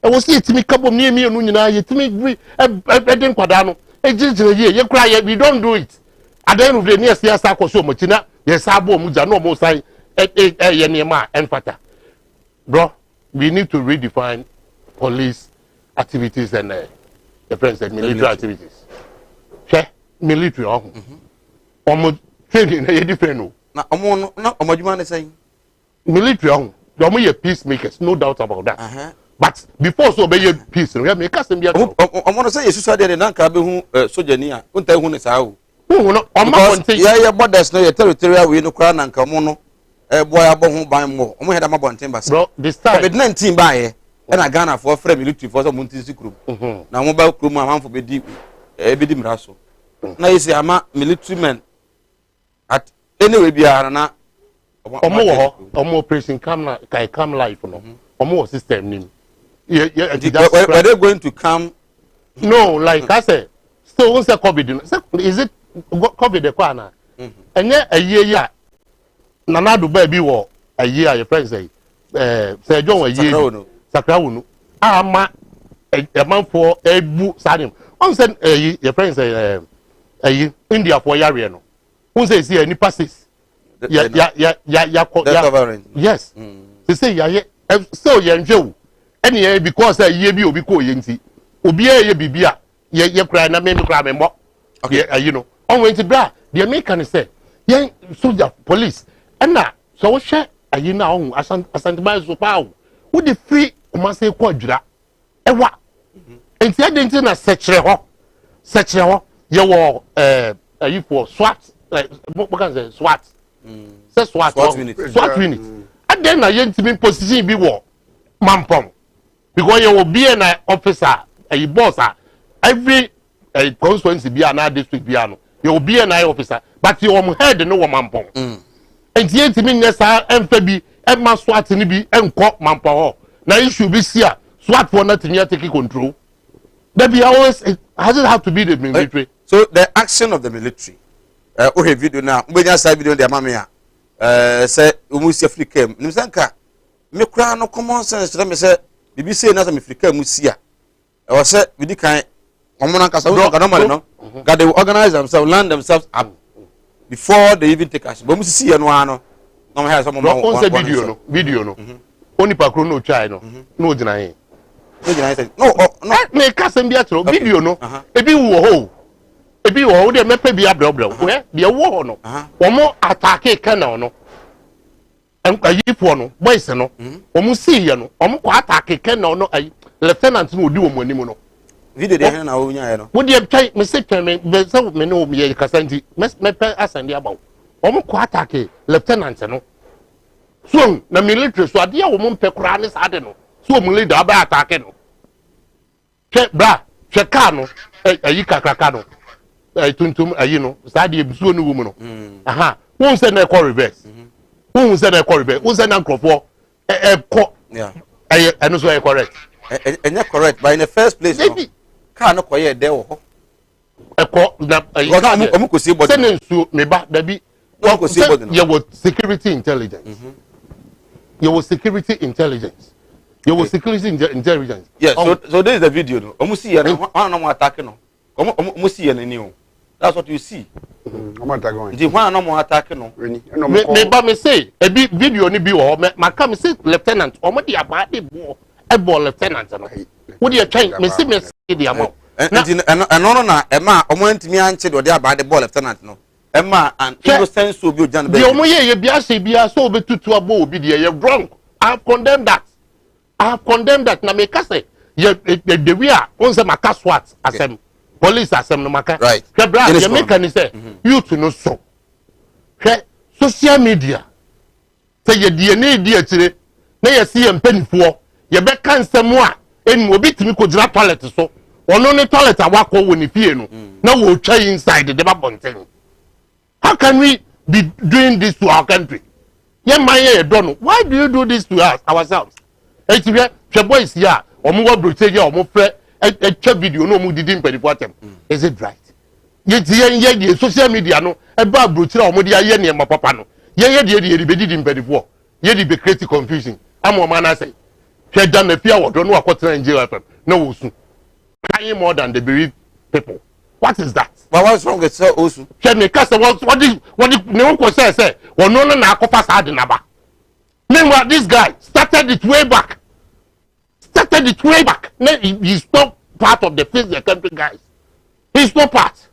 I was here to me couple near me and you to me a didn't quadano. It's just a year, you cry, we don't do it. At the end of the near Siasa so much, yes, I won't no more sign a and fata. Bro, we need to redefine police activities and the friends and military activities. Che military almost training a different no saying military the peacemakers, no doubt about that. But before so be peace, we have make us be. I want to say yes, so there nanka be hu soldier ni a unta hu ne saa o. No, yeah, borders no territorial we no kra nanka mo no boy abo hu ban mo. Omo head am bonten bas. Bro, this time COVID-19 ba ye. Na Ghana for free military for some munti sikrum. Na mo ba krum amanfo be di ebedi mraso. Na yesi ama military men at anyway biara na omo operation come life no. Omo system ni. Were they going to come? No, like I said, still once a COVID. Is it COVID the corner? And yet a year, Nanadu baby war a year. Your friends say, Sir John a year. Sakrawunu. A man for a book sadim. On said your friends say India for Yariano. Who says here any passes? Yes. They say yeah. So Joe. Any because ye be obi ko yenti obi ye bibia ye kra na me kra me mo okay you know on went bra the American say ye soldier police na so wo hwe ayi na on asantema so pa wo the free kuma say ko adwira ewa enti adenti na sechere ho ye wo ayi for SWAT what can say SWAT say SWAT unit and then na ye ntimi position bi wo mampom. Because you will be an officer, a boss, every constituency be an district piano. You will be an officer, but you will head no one pong. And yet, to me, yes, I am Fabi, and my SWAT in be and cock manpower. Now you should be here, SWAT for nothing yet taking control. There be always, it doesn't have to be the military. So the action of the military, okay, video now, when you say video, the Mamia, say, Umusia Flickem, Nimsanka, Mikra no common sense, let me say. Bibi say na some Africa musia. I was said we di kan omona kasa we can normally no. God they organize themselves, land themselves up before they even take action. But musi here no ano. No have some video no. Oni pa kro no chai no. No gina hin. No me kasa bi atro video no. Ebi wo ho. Ebi wo de mepe bi abrabra. We de wo no. Omo attack kan no. Ayifo no boys no omu see ye no omu kwa attack ken no ay lieutenant no odi omu anim no video de na wo nya ye no wo de twan me se twan me se me no me ye kasanti me pe asande abaw omu kwa attack lieutenant no so na military so ade a wo mpe kura ne sade no so omu leader aba attack no che bra che ka no ayi kakraka no tuntum ayi no sade ebusuo no wo mu no aha won se na call reverse who said a correct? Who said Uncle yeah. And so correct. And you're correct, but in the first place, car no koye de wo eko na omu ko si body se nsu me ba da bi no ko si body no ye wo security intelligence ye wo security intelligence ye wo security intelligence yes so this is the video no omu si ye no one no attack no omu si ye ni o that's what you see omu attack one ndi one no attack no me ba me say e bi video ni bi wo maka me say lieutenant omu di aba de bo e bo lieutenant no wo di train me say di amount no na ema omo ntimi anche de aba de ball lieutenant no ema an innocent so bi o jan be the omo ye bia se bia so obetutu abo obi de ye wrong. I have condemned that na me ka say ye the way a on say maka SWAT asem police asem no maka right bra ye make can say you to no so social media say ye die na di atire na ye see empanifo ye be kan nsem a enu obi timi ko gira toilet so ono ne toilet awakọ wo ni fie no na wo twa inside the babonten. How can we be doing this to our country? Ye man ye don't know. Why do you do this to us ourselves? Etiwe hwe boys here omo wo broche ye omo fe e video no omo didi mpedipotem. Is it right? Ye ye social media no e ba broche omo de aye ne papa no. Ye de be didi mpedipo. Ye de be create confusion. Am o man na say hwe dan na fia wo do no akotena Nigeria FM na wo su. Crying more than the bereaved people. What is that? But what's wrong with Sir Osu? What no say or no na akofa sa de naba. Meanwhile, this guy started it way back. He's not part of the face the country guys. He's not part.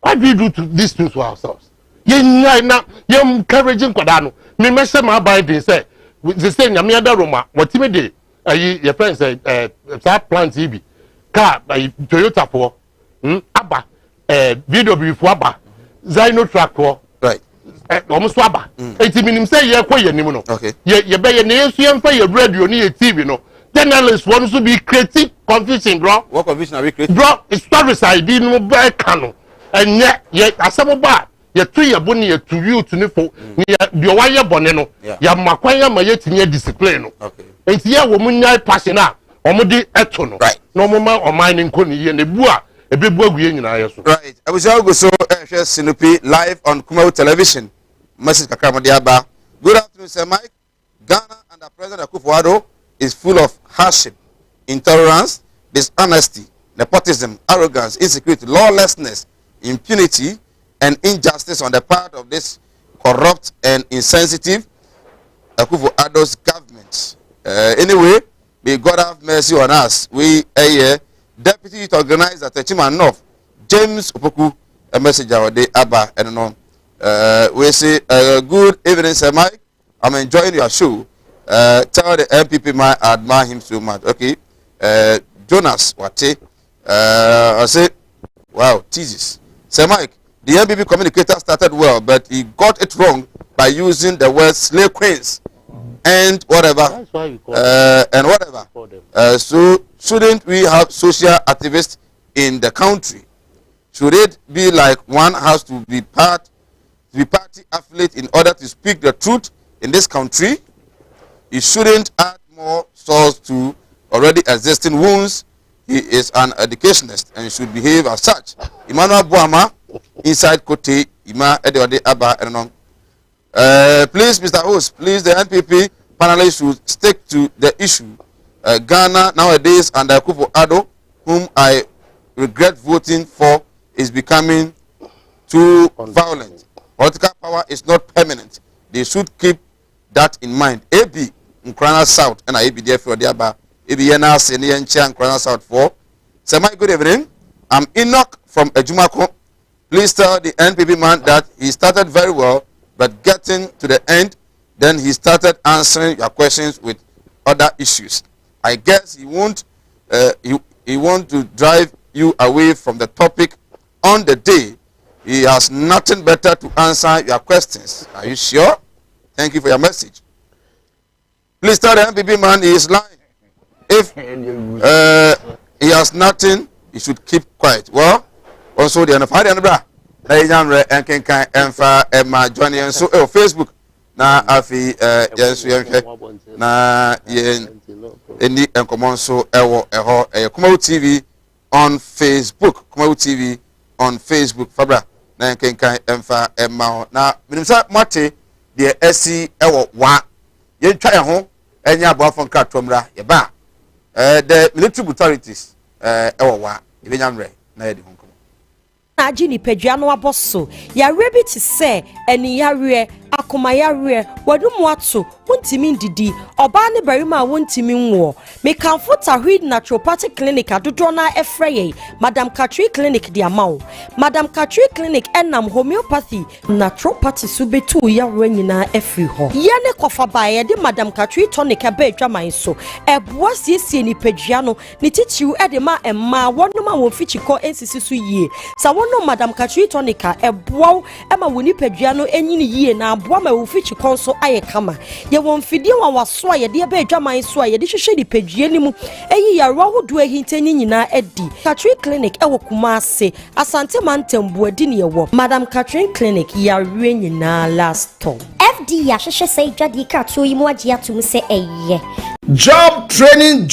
Why do you do these things to ourselves? You're encouraging Kodano. Me mention my Biden say the same Yamiada Roma, what me did. Your friend said, plant TB. Car by Toyota for Abba, VW for Abba, Zino track for right. Almost Abba. 80 minutes say you're quite no. Okay. You buy a name, for your radio near TV, no. Journalists want to be creative, confusing, bro. What confusion are we creating? Bro, it's stories I didn't know by Cano. And yet, as some bad, you're 3 years bonny to you to Nifo, near wire boneno, ya Maquaya, my yet near discipline. Okay. It's here woman passion out. Omodi etono right no mama o mining koni ye ne bua e bebu aguye nyina yeso right I was go so share Sinupi live on Kumawood television message kakramade aba. Good afternoon Sir Mike. Ghana under President Akufo-Addo is full of hardship, intolerance, dishonesty, nepotism, arrogance, insecurity, lawlessness, impunity and injustice on the part of this corrupt and insensitive Akufo-Addo's government. Anyway, may God have mercy on us. We Deputy Youth Organizer at Techima North, James Opoku, a message our day Abba and no. We say good evening, Sir Mike. I'm enjoying your show. Tell the MPP man I admire him so much. Okay. Jonas Wate. I say, wow, Jesus. Sir Mike, the MPP communicator started well, but he got it wrong by using the word slave queens. And whatever, that's why you call and whatever. So shouldn't we have social activists in the country? Should it be like one has to be party affiliate in order to speak the truth in this country? It shouldn't add more salt to already existing wounds. He is an educationist and should behave as such. Emmanuel Buama, inside Kote, Ima Edward Abba and please, Mr. Host, please, the NPP panelists should stick to the issue. Ghana nowadays under Akufo-Addo, whom I regret voting for, is becoming too violent. Political power is not permanent. They should keep that in mind. AB Nkrana South and AB therefore Diaba, AB Yena Senior Nkrana South 4. Semi, good evening. I'm Enoch from Ejumako. Please tell the NPP man that he started very well, but getting to the end, then he started answering your questions with other issues. I guess he won't to drive you away from the topic on the day. He has nothing better to answer your questions. Are you sure? Thank you for your message. Please tell the MPP man he is lying. If he has nothing, he should keep quiet. Well, also the NFL. And can enfa Emma Johnny and so Facebook na afi yes na yen eni enkomon so ewo Kumawood TV on Facebook. Kumawood TV on Facebook. Fabra na kenkan emfa emma na minimsa mate de esi ewo wa ye twa ye ho enya aboafo nka tomra ye ba the military authorities ewo wa ye nyamre na ye de ho aji ni pedua no aboso ya rebi ti se eni yare akoma yare wadum ato wontimi ndidi oba ne barima wontimi nwo me kanfo tahwid naturopathic clinic adodo na efreye Madam Katri clinic di amawo Madam Katri clinic enam homeopathy naturopathy subetu yare nyina efri ho ye ne kofa bae de Madam Katri tonic aba adwaman so eboa siesie ni pedua no ne titiw ede ma emma wonum a won fichiko ensisi so yie sa no Madam Katri tonica eboa ema woni pedua no enyini yie na aboa ma wo fichi konso aye kama ye won fidie wa waso aye de ba adwaman so aye de hwehwe di pedua ni mu eyi yarwa hodo ahintani nyina edi Katri clinic ewo Kumase Asante Mantembu adi ne ewo Madam Katri clinic yarwe nyina last stop FD ya hwehwe sei dwadi ka to yi mu agye atum se eye Job training.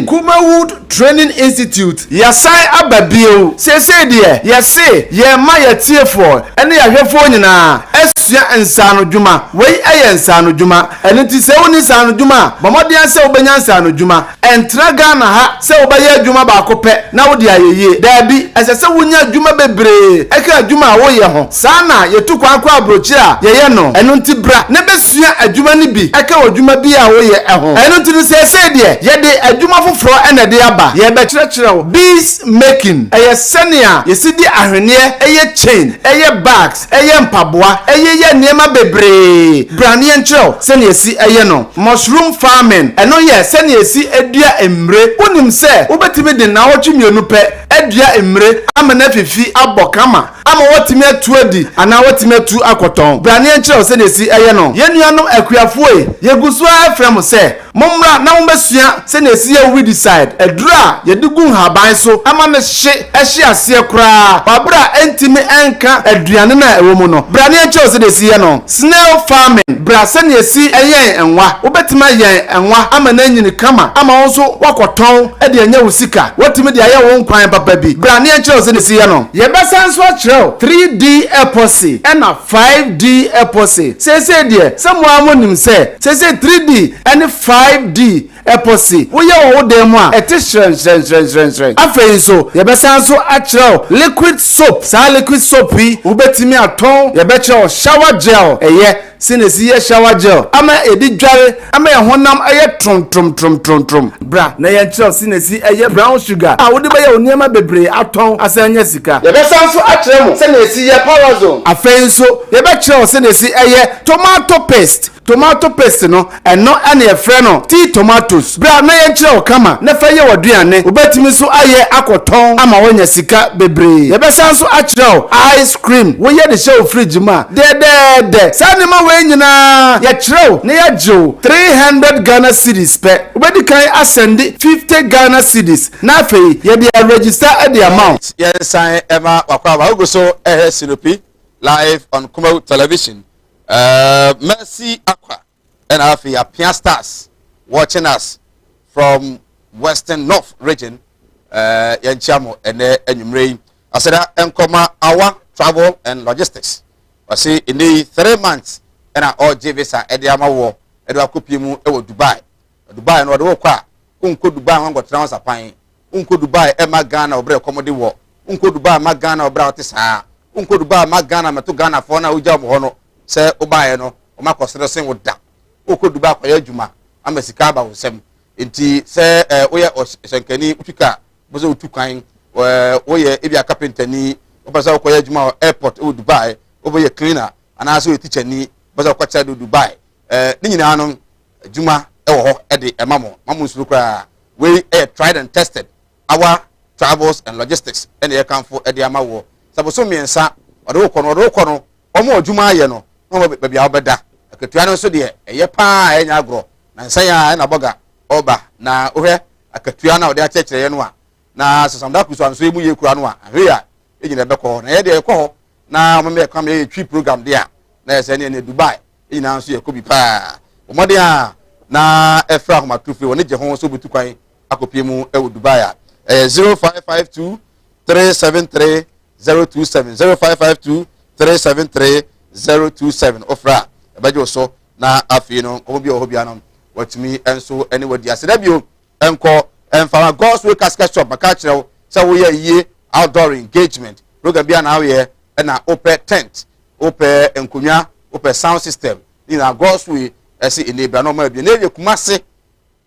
Kumawood Training Institute. Yasai ababio. Say dear. Yase. Ye ma ye tiefo. Ene ya hwefo nyina. Esua ensano djuma. Wei eye ensano djuma. Ene ti se woni ensano djuma. Bomodian se obenya ensano djuma. Entraga na ha se obaye djuma ba kope. Na wodi ayeye. Dabi. Ese wonya djuma bebre. Eka djuma wo ye ho. Sana ye tu kwa abrochi a ye no. Eno nti bra. Ne besua adjuma ni bi. Eka wo djuma bi a wo ye eho eno tinu se de ye de adwuma foforo ena de aba ye be kirekirewo bees making eye senia ye sidi ahwene eye chain eye bags eye mpaboa eye niema bebre brane enchrew senia si eye no mushroom farming eno ye senia si edua emre wonim se obetimi de na wotwemienu pe edua emre amana fifi abokama ama wotimi atuadi ana wotimi atu akoton brane enchrew senia si eye no ye nuanom akuafoe ye gusu afrem se momra na wombesua se na esi ya we decide edura ye digu haban so ama me hye ase kura babra entimi enka aduane na ewo mu no bra ne eche se na esi ye no snail farming bra se na esi eyen enwa obetima yen enwa ama na nyini kama ama won so wakoton e de anya wusika wotimi de aye won kwan papa bi bra ne eche se na esi ye no ye besan so achrew 3D epoxy na 5D epoxy se de samu amonim se 3D and 5D epoxy wo ye wo dem a etishren afei so ye besan so achrew liquid soap sa liquid soap yi wo betimi aton ye beche shower gel eye sinesi ye shower gel ama edi dware ama ye honam eye trom bra na ye chrew sinesi eye brown sugar a wo de ba ye oniema bebre aton asanya sika ye besan so achrew mo sinesi ye powerzo afei so ye beche sinesi eye tomato paste no eno ane efre no tea tomatoes bra na ye chire kama na fa ye waduane obetimi so aye akoton ama wonya sika bebre ye besan so achire ice cream wo ye de show fridge ma de sani ma we nyina ye chire na ye jo 300 Ghana cedis pe obedi kan asend 50 Ghana cedis na fe ye de register at the amount ye sign Emma wakwa go so Sinopi live on Kumawood television. Mercy Aqua and Afia Pia Stars watching us from Western North region. Yanchamo and Enyumre. I said that Enkoma our travel and logistics. I see in the 3 months and I all JVSA Ediama war Edwa Kupimu Ewo Dubai. Dubai and Wadoka. Unko Dubai one got trans apine. Unko Dubai Emma Ghana or Bre Comedy War. Unko Dubai Magana or Brautis. Unko Dubai Magana Matu Ghana for now Ujam Hono. Se obaye no o makosere sen woda okoduba kwaya djuma amasika ba wosem enti se oye senkani utwika bozo utukwan oye ebia carpenter ni obaza kwaya djuma airport o Dubai oboye cleaner anaso o teacher ni bozo kwacha do Dubai ni nyina no djuma ewo ho e de emamo mamusuru kra we tried and tested our travels and logistics and e kan for e de amawo saboso miensa odo kono omo djuma ye no no baby obeda akatua no so de eye pa enya agro na nsan ya na boga oba na ohwe akatua na ode achechire ye no a na sesamda kuso anso emu ye kura no a ahwe ya ejina beko na ye de ekọ na omeme kam ye twi program de a na yese ne Dubai ejina anso ye kobi pa omode a na efra homa tufi woni je ho so butu kwan akopie mu e Dubai a 0552 373 027 0552 373 027 ofra ebajo so na afi no ko bi ohobia no watumi enso anywhere aseda bio enko enfama God's Way casket shop maka kire say wo ye yie outdoor engagement program bia na we na open tent open enkunya open sound system na God's Way ese enabler no ma bi na ye kumase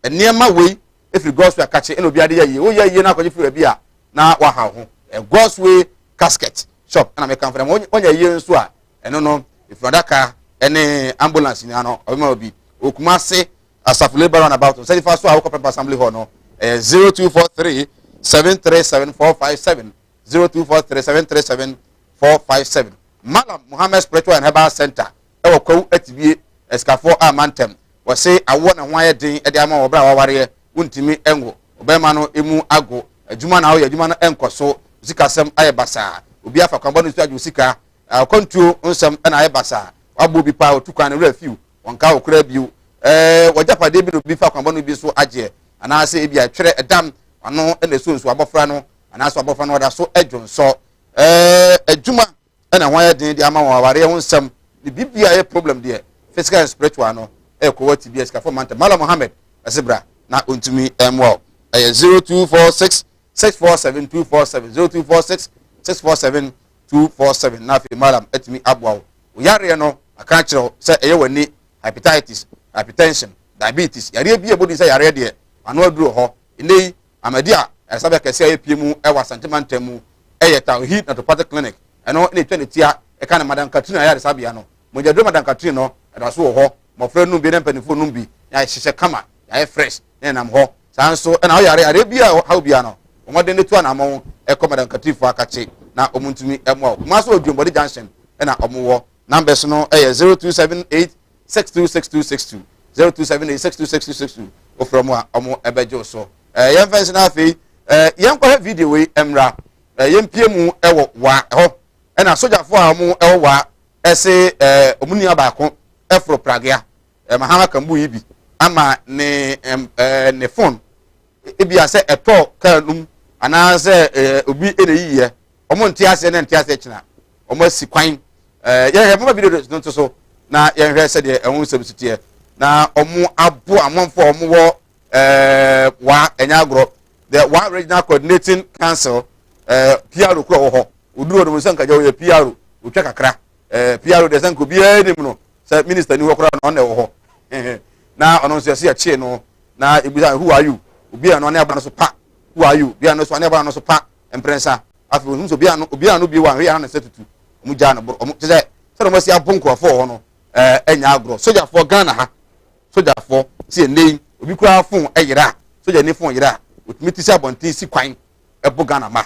enema we if God's Way akache eno bia de ye wo ye yie na akwaje fi bia na wa ha ho God's Way casket shop na me kan fra onya yie nso a eno no if adaka any ambulance ni ano obima obi okumase asaf labor on about say first so akọ pepper assembly hall no 0243 737457 0243 737457 Malam Muhammad Spiritual and Herbal Center e wo kwawu atibie escafo amantem wo say awo na hwan yedin e de ama wo bra waware wuntimi enwo obema no emu ago adwuma na wo adwuma no enkoso sikasem ayebasa obi afa kwamba no aju sika kontuo nsem na ayebasa abo bi pa otukwan re afiu wonka okura biu wajapade bi no bi fa kwamba no bi so agye ana se bi atwere edam ano na so abofra no ana so abofra no wada so edwonso adwuma na hwan yedin de ama waware ho nsem ni bibia ye problem de physical and spiritual no ko wati bi esika for manta Mala Muhammad asebra na ontumi emwo 0246 647 247 0246 647 247 na fi Malam etimi abwa yare no aka kire say eye wani hepatitis hypertension diabetes yare bi ebodi say yare de ano aduro ho nei amadia esabe kese ayepiemu ewa santimantamu tawhid na topate clinic eno ne twene tia e kana Madam Katrina yare sabia no mojadro Madam Katrina no edaso ho mofra nu bi ne mpanifo nu bi ya hyehyɛ kama ya fresh ne nam ho sanso na o yare bi a how bia no omode ne to na amon Madam Katrina fo akache na omuntumi emo kuma so Odwombody junction na omowo numbers no 0278 626262 0278 626262 ofrom a omo ebejo so yem fence na afi yem kwa video we emra yem piemu ewo wa ho na sojafo a omo ewo wa ese omuni abako efro pragea mahama kambu yibi ama ne phone ebi ase eto kanum ana se obi eneyiye omo ntiase na ntiase kina omo asikwan ye mama video no to so na ye hwe se de ehun sebisutie na omo abo amonfo omo wo wa enyagro the one regional coordinating council PRO kro ho uduro no sanka je wo PRO utwa kakra PRO de sanko bia enim no se minister ni ho kra no na wo ho na ono so se achi no na ebuza who are you obi an na aba so pa who are you bia no so na aba no so pa emprensa afi so bia no bi wa hwe ya na setutu omu ja no omu se se no mo si abonko afo ho no enya agro soja for Ghana ha soja for si enei obi kura fon eyira soja ni fon yira otimi si abontin si kwan ebo Ghana ma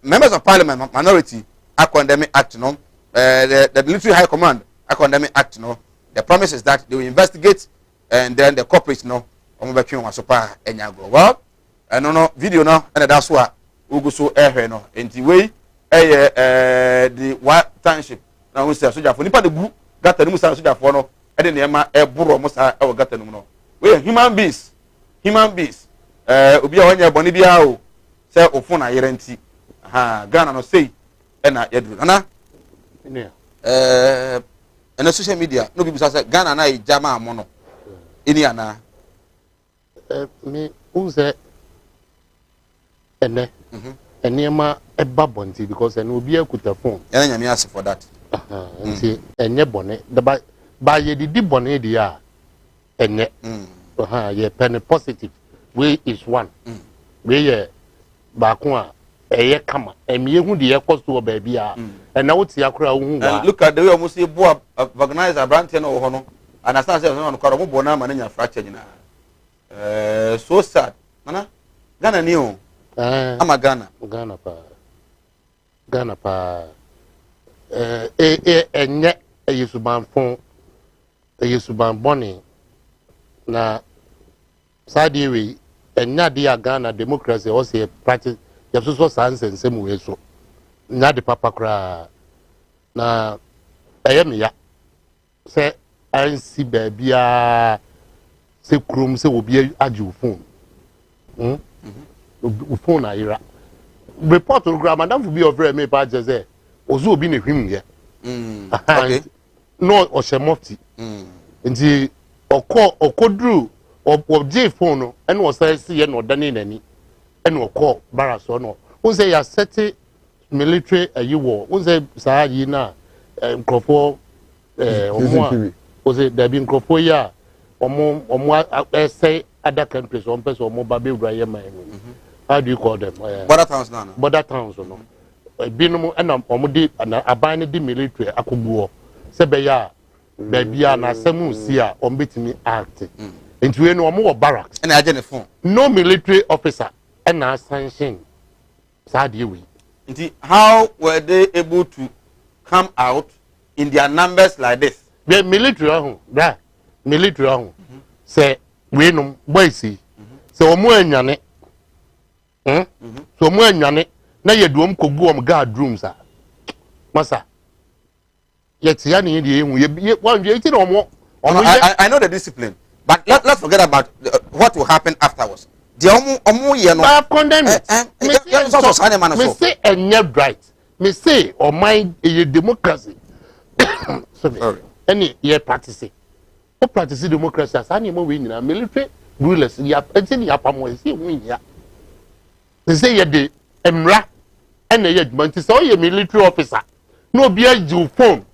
members of parliament minority condemning act no the military high command condemning act no the promise is that they will investigate and then the corporate no omo be twen waso pa enya agro well no video no and that's why ugu so ehwe no enti we the what township na we say soja for nipa de gu gata ni musa soja for no e de nema e boro musa e wo gata ni mu no we human beings obi a wanya boni bia o say ofun na yere nti Ghana no say e na yedru ana ena social media no bi say Ghana na ijama amono ini ana me uze ene enema eba bonti because ene obi akuta phone ena nyame ase for that nti enye bone ba ye didi bone di a enye ye pen positive way is one we ye ba ko a eye kama emiye hu de ye koso o ba bia ena wuti akora hu wa look at the way almost bo organizer brand no ho no understand say no kwaro mo bo na ma na nya fracture nyina so sad mana Ghana ni o ama Ghana pa enye yesuban fon yesuban boni na sadi we enya dia Ghana democracy o say practice yapso sanse nsem we so nya de papa kra na eyem ya se ansi babia se krum se obi aju phone phone ayira report program madam for be over me pa je say ozu obi ne hwim ye okay no o she mufti nti okodru obje phone no ene o say se ye no dane nani ene okọ baraso no won say ya set military ayiwo won say saa yi na nkrofo omo o say there be nkrofo ya omo say other countries on person omo ba be wura ye man. How do you call them? Border towns now. Border towns no. Binom and omo na abane di military akobuo. Se be ya bia na asemu sia on betimi act. Into we no omo barracks. And I the phone. No military officer and na sanction. Sadie we. How were they able to come out in their numbers like this? The military that military say we no boys see. So omo anyane so mo anyane na yeduom kogu om guard rooms a masa yeti ya ne ye hu ye wan ye ti no mo I know the discipline, but let's forget about what will happen afterwards. The omo ye no I condemn it. Me say enye right, me say o mind a democracy. Sorry any ye practice o practice democracy as any mo we nyina military rulers ya enti ya pamo say win ya. They say ye de emra and ye adjutant so ye military officer no be a you phone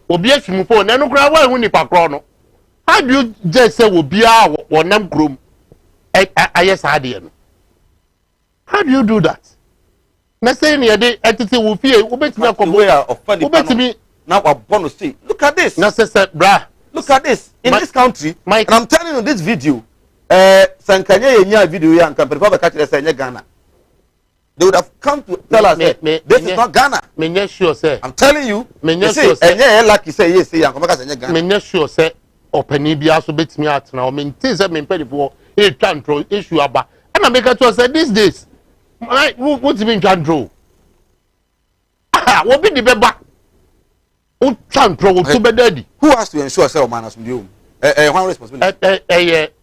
obi a phone phone no kra wa hu ni pakro no. How do you just say obi a wonam krom ayesa de no? How do you do that? Na say ne de etete wo fie wo betimi akobo wo betimi now we born to see. Look at this. Na say bra look at this in this country and I'm telling you this video Sankanya yenya video ya nkampepa be catch the Ghana. They would have come to tell us this is not Ghana. Me sure say I'm telling you. Me sure say enye lucky say yes say yankomeka say Ghana. Me sure say opani bia so betimi atena o me think say me mpedifo e twantro issue aba. And I make it say these days what mean twantro? What be the beba? O twantro o to be daddy. Who has to ensure say o man as we one responsibility?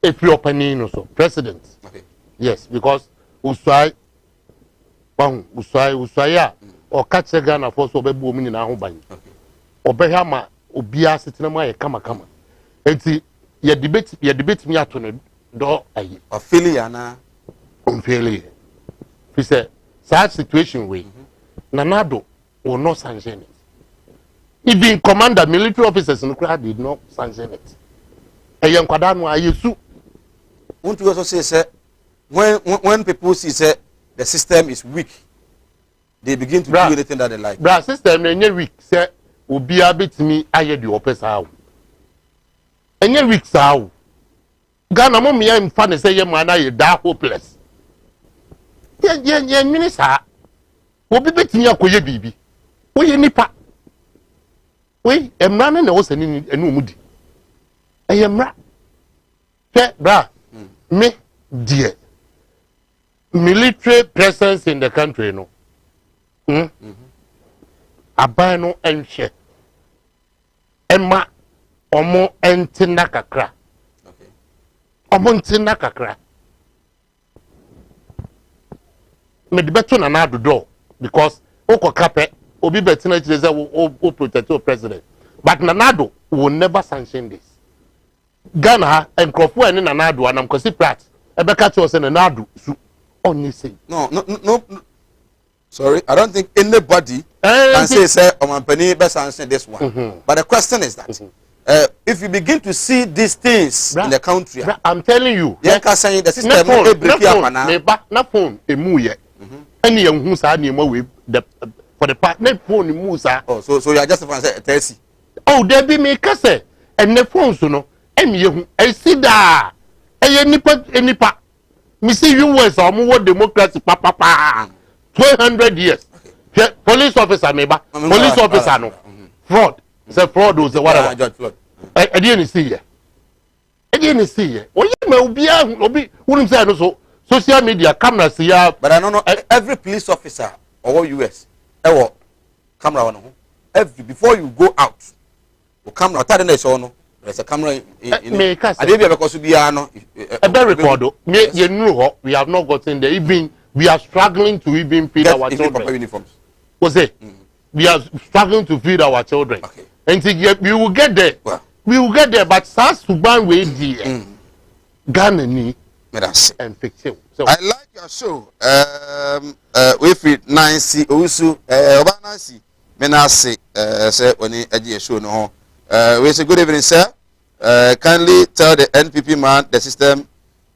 If you're opening also president. Okay. Yes, because usai ya or catch a Ghana for so be booming in our home. Obehama obia sitting my kama. Enti ye debate me at on door aye. Or failure na failure. He said such situation way. Nanado will not sanction it. Even commander military officers in the crowd did not sanction it. Ayam kwadanu ayesu. Won't you also say when people see say the system is weak, they begin to do anything that they like. Bra system enye weak say obi abetimi aye the opesa awu. Enye weak sa awu. Ghana mo me mfa ne say ye man aye da hopeless. Ye minister obi betimi akoye bibi. Wo ye nipa. We emra na wo sani enu omudi. Emra. Bra me dear military presence in the country no abano enhwe ema omo entina kakra omo entina kakra me de beto na adodo because okokape obi betina chire say o protect the president but Nanado will never sanction this. Ghana and Crawford and Nanado and I'm Kosi Pratt. Ebeka to us and Nanado so only say. No. Sorry, I don't think anybody can say Omanpeni best answer this one. But the question is that if you begin to see these things in the country, I'm telling you, saying the system na phone emu ye. Any young who's had for the partner phone musa. Oh, so you are just say 30. Oh, there be me kase and the phone so no. I see that. Nipa. Me see you was more democracy, papa. 200 years. Okay. Police officer, neighbor. Police officer, no. Fraud. Say fraud was the whatever. I didn't see ya. Oh, you may be wouldn't say no so. Social media cameras here. But I don't know every police officer or US. Camera one. Every before you go out, camera. No. There's a camera in Adebia because we are no. Record. We have not gotten there. Even we are struggling to even feed our children. Uniforms. Was it? We are struggling to feed our children. Okay. And we will get there. Well, we will get there. But South Sudan way there. Ghana ni and fix it. So I like your show. With Nancy Osu, Oba Nancy, Menasi, say when he a show no. We say good evening, sir. Kindly tell the NPP man the system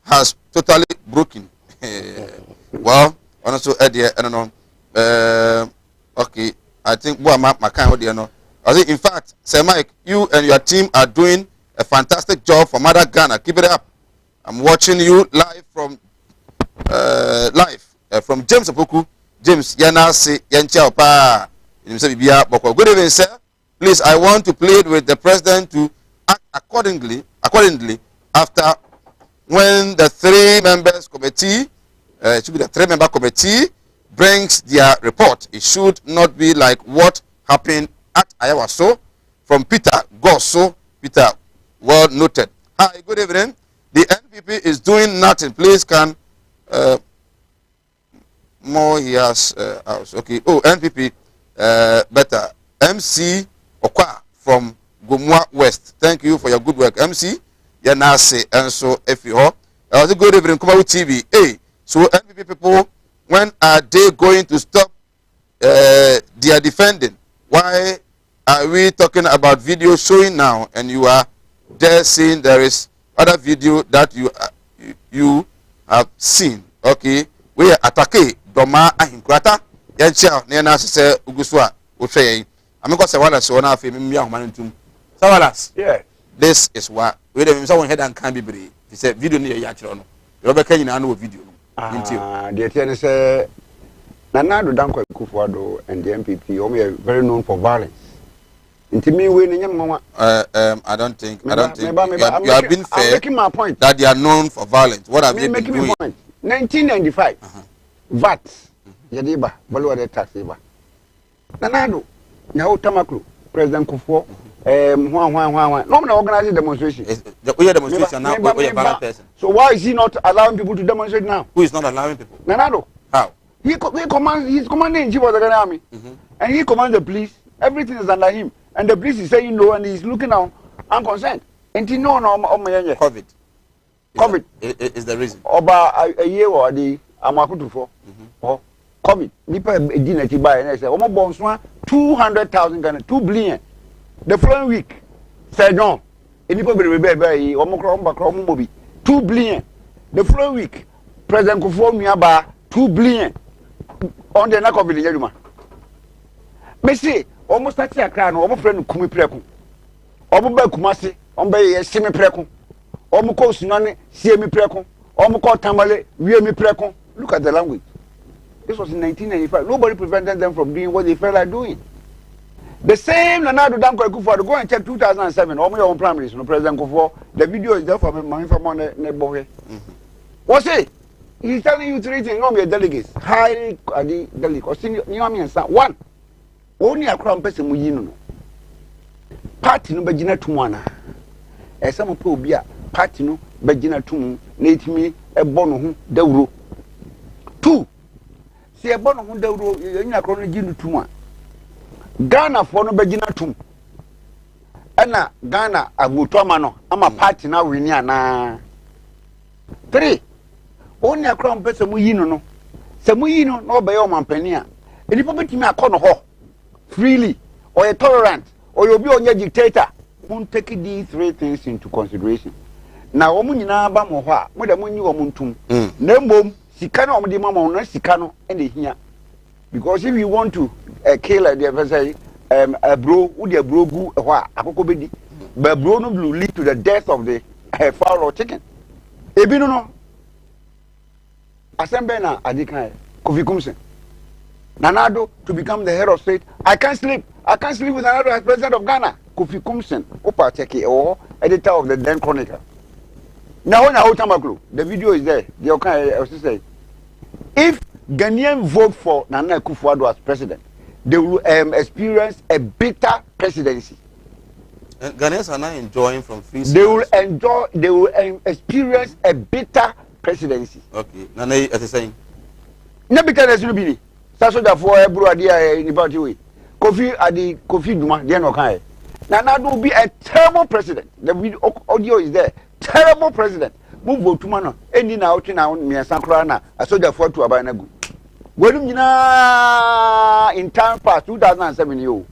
has totally broken. Well, also idea, I don't know. Okay, I think my kind of know. I think in fact, Sir Mike, you and your team are doing a fantastic job for Mother Ghana. Keep it up. I'm watching you live from James Opoku. James, Yana say Yancha Opa. Good evening, sir. Please, I want to plead with the president to act accordingly after when the 3-member committee, it should be the 3-member committee, brings their report. It should not be like what happened at Ayawaso from Peter Gosso. Peter, well noted. Hi, good evening. The NPP is doing nothing. Please can more he has house. Okay. Oh, NPP better. MC Okwa from Gomua West. Thank you for your good work. MC Yanase and so if you hope. Good evening, Kumawood TV. Hey, so NPP people, when are they going to stop their defending? Why are we talking about video showing now and you are there saying there is other video that you have seen? Okay, we are attacking Doma Ahinkrata. Yancha Nena say Uguswa Uche. I'm going to say what I saw now for me. Sawalas. Yeah. This is what we don't someone head and can be brave. He said video near Yachron. Rebecca in annual video. The attorney say Nanado Danko Kufuado and the MPP are very known for violence. Into me winning I don't think you have been fair. I'm making my point that they are known for violence. What have they been doing? 1995 VAT Yadiba Balua tax eba. Nanado now Tamaklu President Kufuor no organizing demonstration. Demonstration now. So why is he not allowing people to demonstrate now? Who is not allowing people? Nanado. How? He's commanding in chief of the army, and he commands the police. Everything is under him, and the police is saying no, and he's looking out unconcerned. And he no. COVID. COVID is the reason. About a year or the Amakutu for COVID. Nipa dinner to buy, and I say, "Omo bonswa 200,000 Ghana, 2 billion." The following week, Sir John, nipa be be omo kro mobi 2 billion. The following week, President Kufuor miaba 2 billion on the neck of the Yaduma. Me say, almost at a crown, almost friend Kumi Preku. Omo Kumasi, Ombe Semi Preku. Omo ko Sunani, Semi Preku. Omo ko Tamale, Riemi Preku. Look at the language. This was in 1995. Nobody prevented them from doing what they felt like doing. The same Nanado Danko Kufuor, go and check 2007. Omo your own primaries, no President Kufuor. The video is there for my information. What's it? He's telling you 3 things. No, delegates. Highly delegates. One. Only a crown person we know. Party no begina to one. As some people be a party no begina to need me a bono deuro. 2. See a bono deuro in a chronology to one. Ghana for no begina to. Anna Ghana a mutomano. I'm a party now we na. 3. Only a crown person we know. Samuino no by your mampania. And if you me a corner ho freely or a tolerant or you'll be on your dictator, won't take these 3 things into consideration. Now, Omunina Bamoha, Mudamuni Omuntum, Nembom, Sikano, Mudimamo, Sikano, and the here. Because if you want to kill the adversary, a bro, would a bro go a Akokobedi, but bro no will lead to the death of the fowl or chicken. Ebino. Asembena Adika, Kofi Kumsen. Nanado to become the head of state. I can't sleep with Nanado as president of Ghana. Kofi Kumsen, Opa Cheki, or editor of the then Chronicle. Now, when I hold Tamaklu, the video is there. The okay, I was say, if Ghanaian vote for Nana Akufo-Addo as president, they will experience a bitter presidency. And Ghanaians are not enjoying from free. They will enjoy. They will experience a bitter presidency. Okay. Nana, as I saying. No bitterness will be. Sasoja for Ebro Adia in about you. Kofi Duma, the no kind. Nana will be a terrible president. The audio is there. Terrible president. Move to Mano. Any now to now, me and Sankrana, a soldier for to Abanagu. When you in time past 2007 you.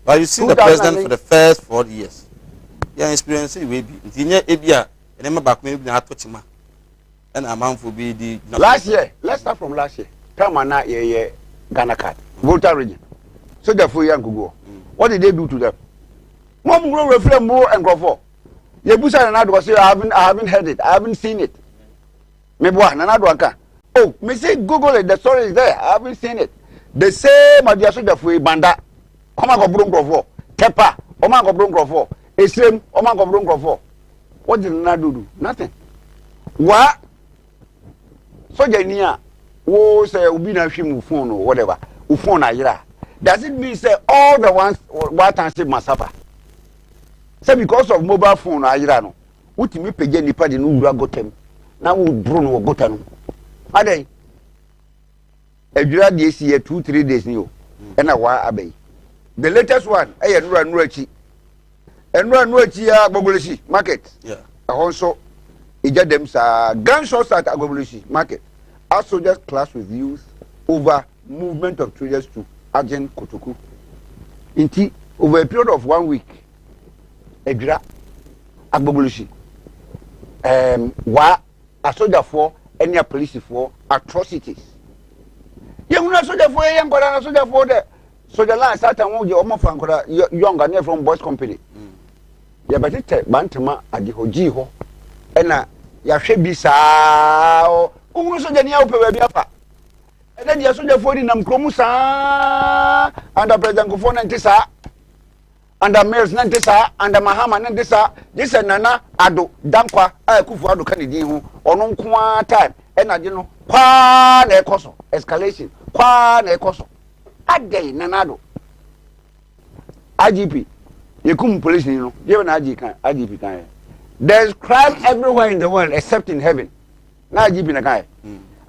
But you see the president for the first 4 years. Yeah, experience will be. Intinya Ebia, and I'm back maybe not touching ma. And a month will be the last year. Let's start from last year. Tamana ye Ghana card. Volta region. So therefore young go. What did they do to them? Mom will refer more and go for. Yebusa and I was here. I haven't heard it. I haven't seen it. Maybe one another one can. Oh, me say Google it. The story is there. I haven't seen it. The same as the soldier banda. Oma go bring for. Kepa. Oma go bring for. Esem. Oma go bring for. What did Nana do? Nothing. What? Soldier niya. Wo say ubi na hwim phone or whatever. U phone ayira. Does it mean say all the ones what and say must suffer? Say because of mobile phone ayira no. Utimi pege nipa de no wura gotem. Na wo bro no gota no. Adai. Ejura de esi 2-3 days ni o. E na wa abai. The latest one nura achi. Nura achi ya Agbogboleshi market. Yeah. Also ija dem sa gunshots at Agbogboleshi market. Our soldiers clash with youth over movement of traders to Agent Kotoku. Inti over a period of 1 week. Ejura Agbogboleshi. Wa a soldier for any police for atrocities. Young soldier for young soldier for the soldier line sat and won't you almost younger from Boys Company. Yeah, but it's Bantama at the Hojiho. And ya should be so. Soldier near Opa. And then you soldier for in Kromusa under President Kufon and Tessa under Mayors Nantesa under Mahama Nantesa. This and Nana Ado Dankwa Kufu Kennedy or non time. And I know, qua ne coso, escalation, qua ne coso. A day, Nanado. IGP, you come police, you know, you're an IGP kind. There's crime everywhere in the world except in heaven. Now IGP in a guy.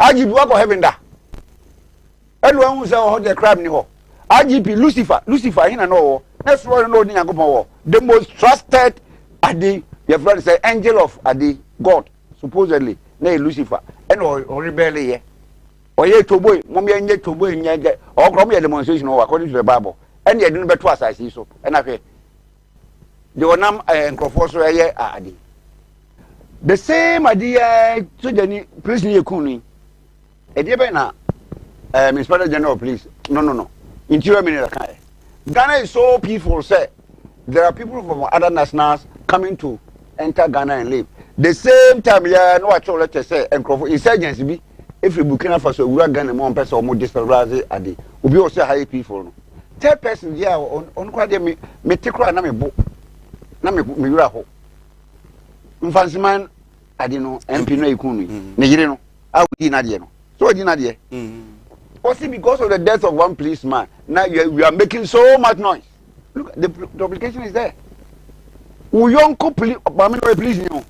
IGP walk of heaven da. Everyone who saw the crime in the IGP Lucifer in an all. That's why you know the most trusted Adi, your friend say angel of Adi, God, supposedly, nay Lucifer. And or rebel ye. Or ye to boy, mommy and yet to boy in yet, or Grommy demonstration according to the Bible. And ye didn't bet twice, I see so. And I say, the one and Crofoso Adi. The same idea to the prison ye kuni. A dear Bena, Inspector General, please. No. Interior Minister. Ghana is so peaceful, sir. There are people from other nationals coming to enter Ghana and live. The same time, yeah, no, I told let us say, and insurgency be if you Burkina Faso, we are Ghana, one person or more destabilize a day. We also high people. Third person, yeah, on quite me take cry, na me book. Na me raho. Fancy man, I didn't know, MP no Ikuni, Nigerian, I would be Nadia. So I did Nadia. Also, because of the death of one policeman, now we are making so much noise. Look, the application is there. We young couple, please, you know.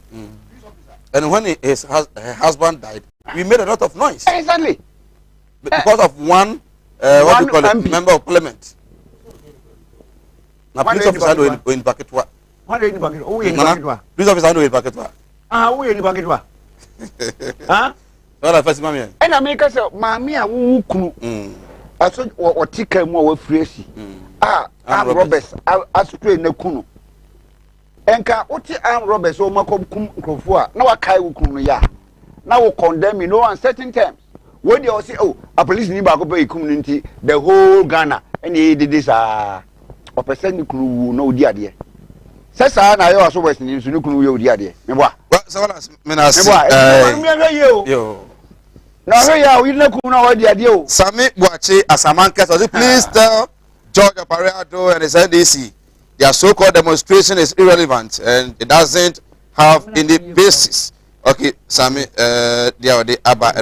And when her husband died, we made a lot of noise. Exactly. Because of one what do you call it? Member of parliament. Now, police officer in Paketwa. Police officer in Paketwa. Who in Paketwa? Huh? Well, first, mammy. And I make us a mammy, who I saw what ticket more with Fresi. I'm Roberts. I straight no kuno. Enka oti arm robbers o makom krofo a na wakai wo kunu ya na wo condemn in no uncertain terms when they say oh a police ni ba ko be ikum nti the whole Ghana and he did this o person kunu no di ade se sa na yo aso west ni so ni kunu yo di ade me boa so wala me na se yo na ho ya we na kunu na wo di ade o Sami Buachi Asamanka so please tell George Aparado and his NDC their so-called demonstration is irrelevant and it doesn't have any basis. Okay, Sami, the Abba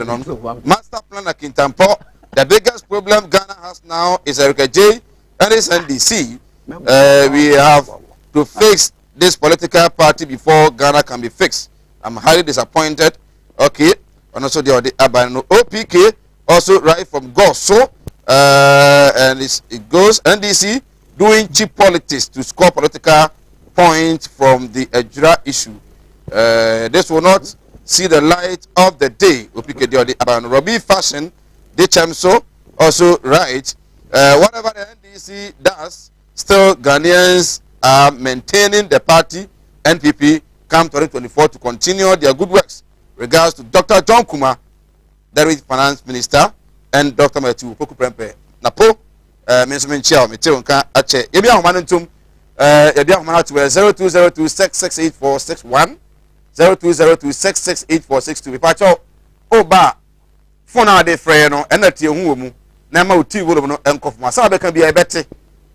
Master Plan Kintampo. The biggest problem Ghana has now is Erica J and his NDC. We have to fix this political party before Ghana can be fixed. I'm highly disappointed. Okay, and also the Abano OPK also right from Goso, and it goes NDC doing cheap politics to score political points from the Ejura issue. This will not see the light of the day. OPK the Abano Robbie fashion, the Chamso also right. Whatever the NDC does, still Ghanaians are maintaining the party NPP come 2024 to continue their good works. Regards to Dr. John Kuma, the Finance Minister, and Dr. Matthew Poku Prempe. Napo, Minister Minchia, Meteonka, Ache, Ebia Humanantum, Ebia Humanatu, 0202-668461, 0202-668462. Pacho, Oba, Fona de Freno, and that you Nama TV no enko from asabe kan bia ebete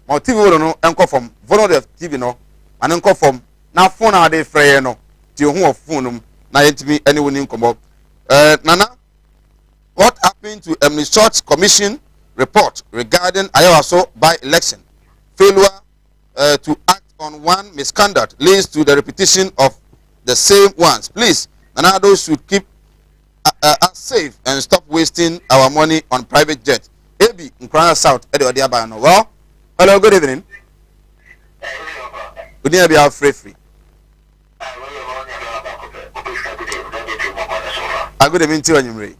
ma TV no enko from vono de TV no an enko from na phone na de frey no ti hu of phone na yentimi any woni nkomo nana what happened to a short commission report regarding Ayawaso by election failure to act on one misconduct leads to the repetition of the same ones. Please, Nana, those should keep us safe and stop wasting our money on private jets. Ebi Nkran South Edo Abano. Well, hello, good evening. Good evening, be free. I good evening to you, Ray.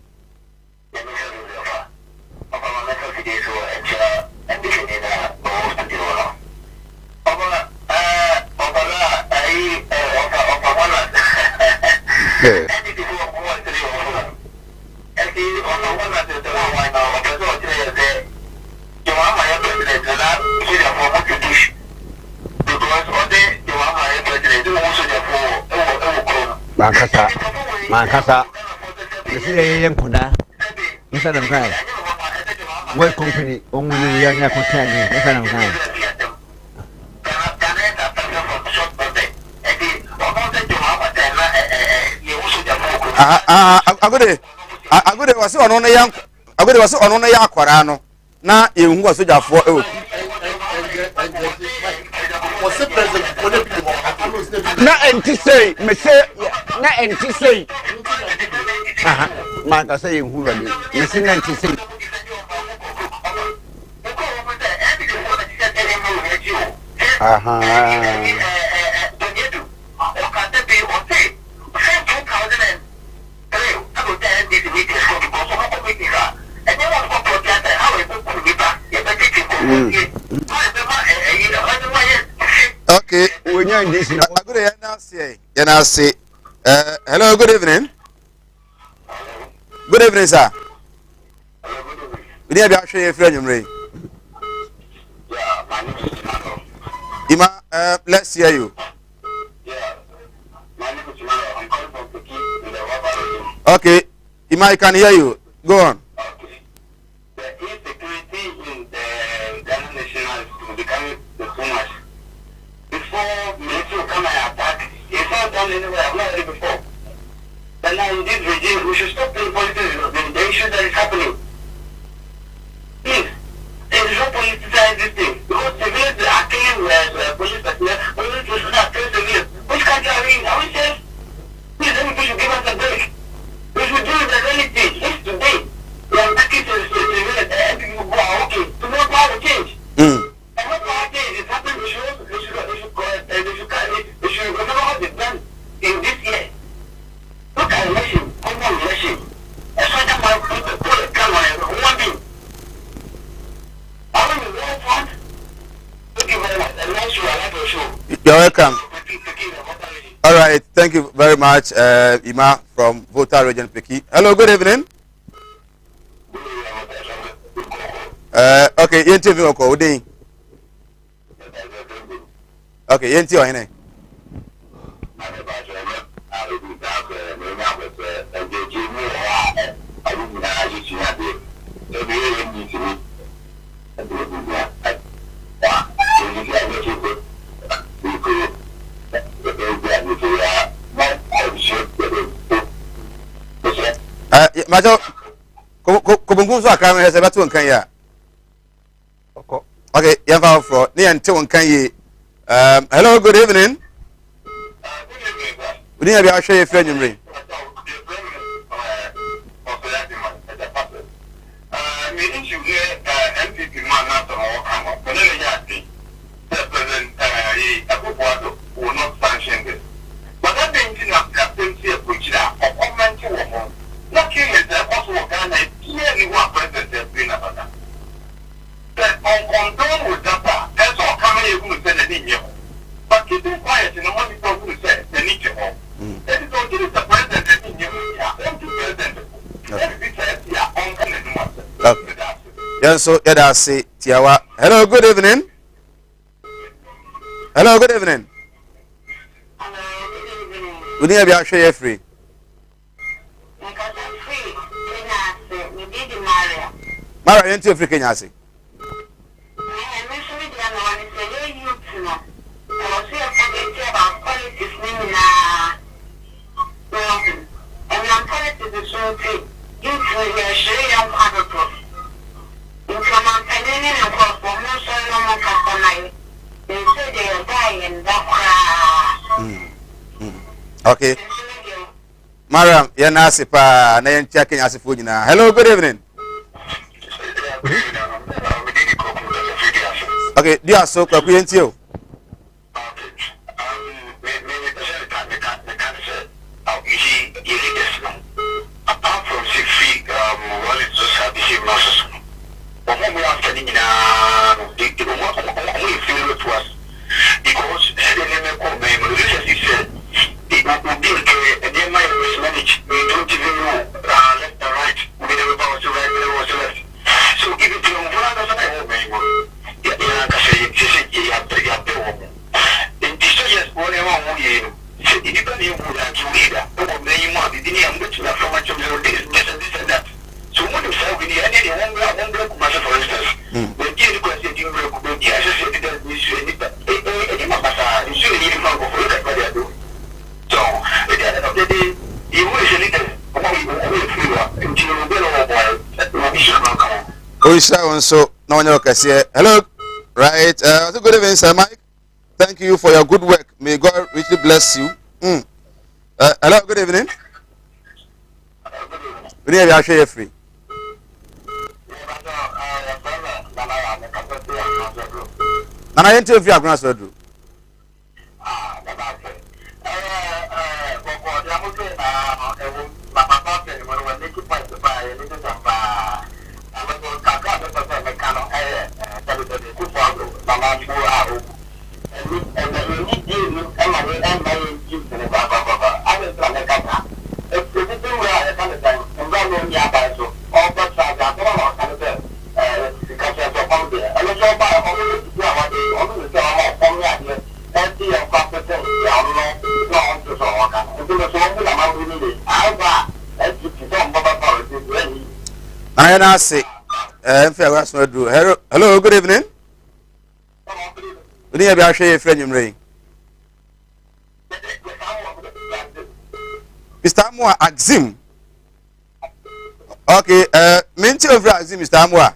Mankasa. This is a young Kunda. Instead of crying. What company only young content instead of crying? I go was on a young. I go was on a yaquarano. Now you was a for na antisay me say na antisay man ka say hu ba me say na antisay okay, we know this. Good say. Hello, good evening. Good evening, sir. We need to show you a friend, Ray. Ima, let's hear you. Okay, Ima, I can hear you. Go on. Before. But now in this regime, we should stop playing politics of the issue that is happening. Please, there is no politicize this thing. Because civilians are killing police personnel, police are killing civilians. Which country are we in? Are we safe? Please, everybody should give us a break. We should do the reality. If today we are attacking civilians and people go okay, tomorrow power will change. And what power change is happening, they should remember what they've done in this year. Look at election, common election. A certain man put a camera on one thing. Are we in the wrong front? Thank you very much. And next you are like your show. You're welcome. All right, thank you very much, Ima from Volta Region Peki. Hello, good evening. Okay, you interview okay, okay, you interview Okay, yeah, for near until can ye. Hello, good evening. We didn't have your share friend in ring. Will not sanction this. But that being enough, captaincy of which are a comment to woman. Not curious that possible Ghana clearly what president has been about that. That on condone with that, that's all coming who said the need. But keeping quiet in the money for who said the need to home. That is what it is the president that need you. President. Yes, so yeah, say Tiawa. Hello, good evening. Hello, good evening. We need to be actually free. Mara, into African Yasi. Okay. Mariam, you're nasi pa na yen checking as food na. Hello, good evening. Okay, dear so kwa kuyentio. Apart from 6 feet, well, it's just have the same nurses. But when we are standing in only feel to us because the name of me, as he said, it will be and they might mismanage. We don't even know left and right. We never bounce to right, we never was left. So if it don't run as I hope, yeah, I say, you have to home. In this year's whatever we it depends on that leader. Or they want the dinner and which are from much of your days, this and that. So when you say we need any one block commercial, for instance, when you question you will go to the associated with any Mabasa, you should need to go for look at what they are doing. So at the end of the day, you will say little until you will be sure come on. We shall so no one can say hello. Right, good evening, Sir Mike. Thank you for your good work. May God richly bless you. Hello, good evening. We need to share free. And I enter if you are going to do. I say, hello, good evening. We need to share a friend in rain. Mr. Amwa Axim. Okay, minty of Axim, Mr. Amwa.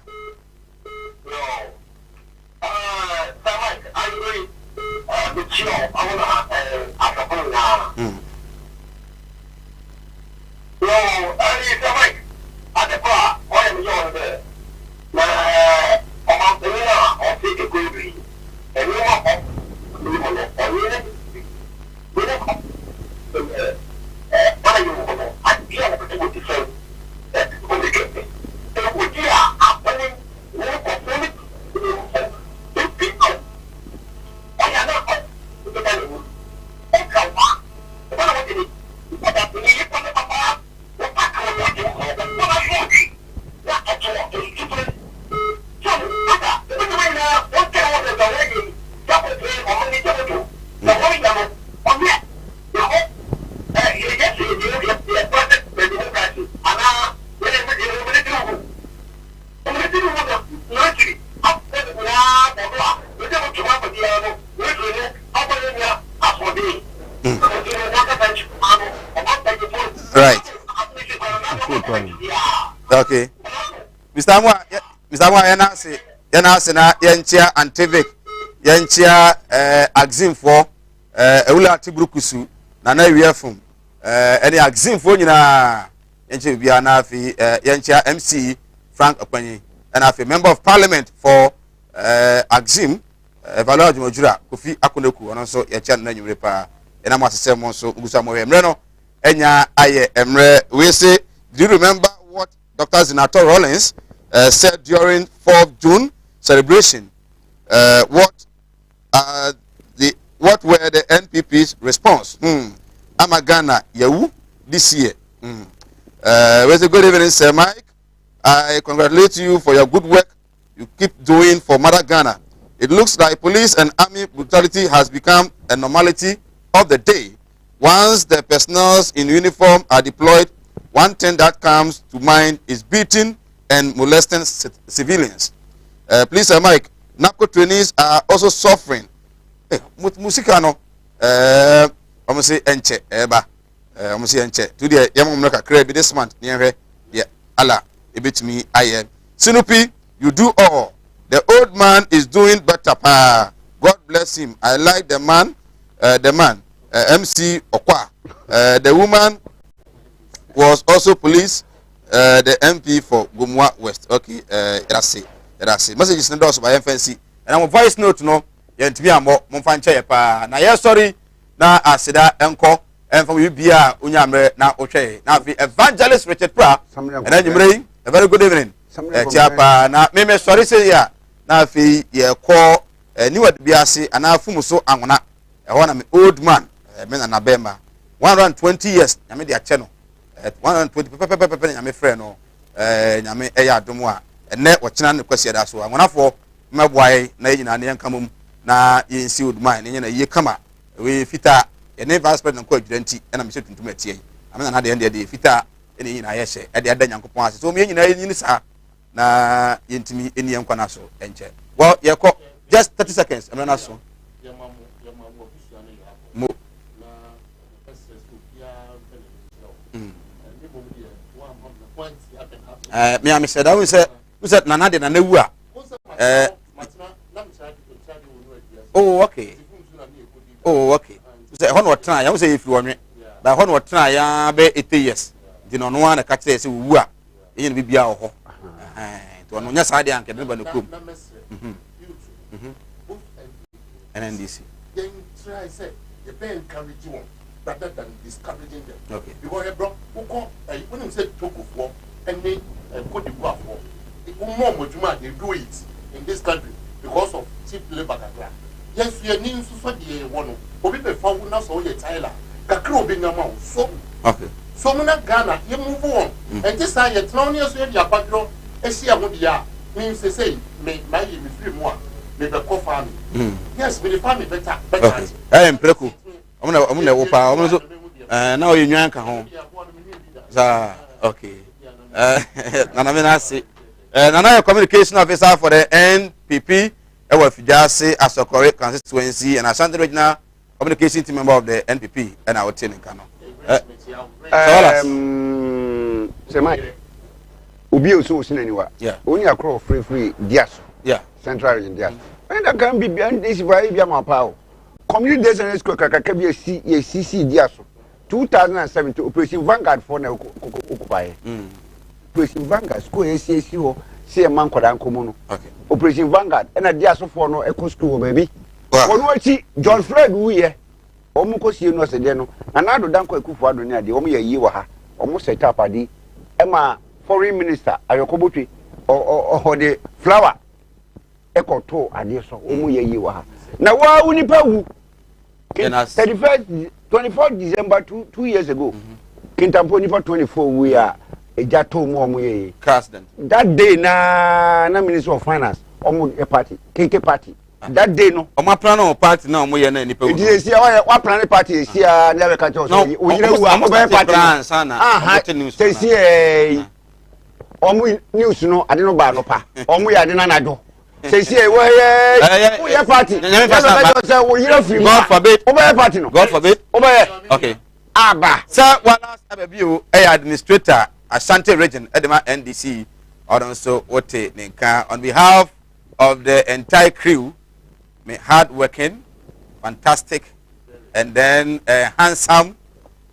Right. Okay. Mr. Amwa, and I say, yana sena yenchia antivic yenchia axim for ewula tibrukusu na na wiefum any axim for nyina yenchia bia na afi yenchia MC Frank Okpanyi and afi member of parliament for axim Valor Jumajura Kofi Akuneku ono so yenchia na nyure pa ena mo asese mo so ngusa mo emre no enya aye emre we say do you remember what Dr. Zinato Rollins said during 4th June celebration? What were the NPP's response? Amagana Yahoo this year. Well, good evening, Sir Mike. I congratulate you for your good work you keep doing for Mother Ghana. It looks like police and army brutality has become a normality of the day. Once the personnel in uniform are deployed, one thing that comes to mind is beating and molesting civilians. Please, Mike, NAPCO trainees are also suffering. Musikano, I'm say enche, eba, I'm say enche. Today, young woman can this month, near yeah, Allah, a bit me, I am. Sinupi, you do all. The old man is doing better. God bless him. I like the man, MC Okwa. The woman was also police, the MP for Gumwa West. Okay, that's it. Message is endorsed by FNC. And I'm a voice note no. Yent me amo monfanche pa. Na yes sorry na asida enko and from bia unyamre na ochwe. Na evangelist Richard Pra. And then you a very good evening. Chiapa na me sorry say ya. Na fi ye call new at biase and na fumuso angona. I want an old man. Me na Bemba. 120 years. I made their channel. 120 nyame frɛ no nyame ɛyɛ adomo a ɛnɛ wɔkyena ne kwasi da so angonafo mɛboae na yɛnyina ne yɛnka na yɛnsi odman ne nyina yie kama we fita ɛne vice president ko adwuranti ɛna mehyɛ tuntum atie amena na de ɛde fita ɛne nyina yɛhyɛ ɛde ada nyankopɔn ase so me nyina yɛnyini saa na yɛntimi ɛni yɛnkwa na so ɛnkyɛ well yɛkɔ just 30 seconds amena na so mo me am said I said nana de nana wu a oh okay say hono try I say if you want but hono try ya be 80 years di no no na ka tell say wu a yin bibia wo ho to no nya sa de anke de ba no kom NNDC then try say you be encourage one rather than discouraging them. Okay. Because bro, when you say talk of war and they put the war for, they do it in this country because of cheap labor. Yes, we are needing to study one. But we found not so yet Tyler. Kakro being a mouse. So, okay. So many Ghana, you move on. And this I yet now years we are patron. And see, I want the means to say, may my me free more. May the co family. Yes, may the family better. Okay. I am Preku. I'm gonna opa. Now you nyanka home. Okay. Nana Menasi. Nana communication officer for the NPP. I was Fijase as a correct constituency and Ashanti Regional communication team member of the NPP and our team in Kano. Semai. Ubi also seen anywhere. Yeah. Only a crow free Dias. Yeah. Central region Dias. And that can be beyond this by Biama. Community Days School Kakabi CC Diaso 2007 Operation Vanguard for now occupy. Operation Vanguard school ACSO see a man called Ancomono. Okay. Operation Vanguard and a Diaso for no eco school baby. Onwachi John Fred we Omuko see no sedeno and I do danko ekufu near the Omi Yiwaha almost set up a di Emma foreign minister Ayokobutri or the flower echo to Adioso Omu Yiwaha. Now, why would you 24th December 2 years ago? Kintampo for 24 we are a jato more president. That day na Minister of Finance almost a party, KK party. That day no. My plan on party now we are any people. It is what plan party is here never catch us. No, we know party. Say see news no I don't know about no pa. We are the do. Say we party. God forbid. Party no. God forbid. Okay. Aba. Sir, one last Ababu, administrator, Ashanti region, Edema NDC, or also Ote Ninka, on behalf of the entire crew, hard working, fantastic, and then handsome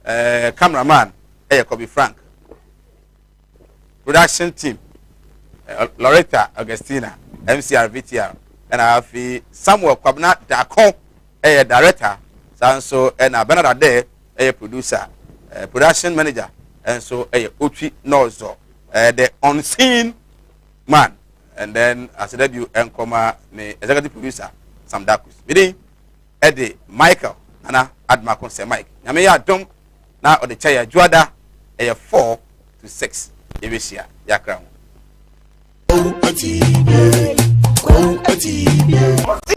cameraman, Kobe Frank. Production team, Loretta Augustina, MCR VTR, and I have Samuel Kwabna Dako, a director, so and Bernard Ade, a producer, production manager, and so a Uchi Nozo, the unseen man, and then as a debut and comma, the executive producer, Sam Dakus. Bidi, Eddie, Michael, Nana, Adma Conse Mike. Yameya Dom, now on the chair, Juada, a 4 to 6. Ibisia yakram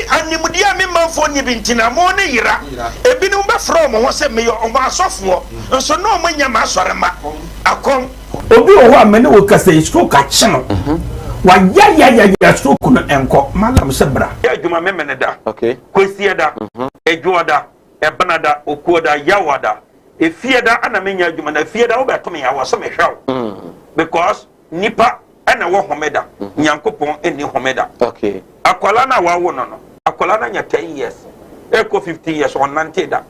animudia me manfo ni bintina mo ne yira ebinu be from ho se me yo o ma asofo nso no manya ma asorema akon obi o ho amene wo kasa stroke ache no wa ya stroke no enko malam se bra ya adwuma memene da okay kwesi da edwoda ebanada okuoda yawada efieda ana menya adwuma na fieda wo beto me yawo so me hwaw because nipa ana wo homeda nyankopon eni homeda okay akwala na wa wo no akwala na nya 10 years eko 15 years on nante da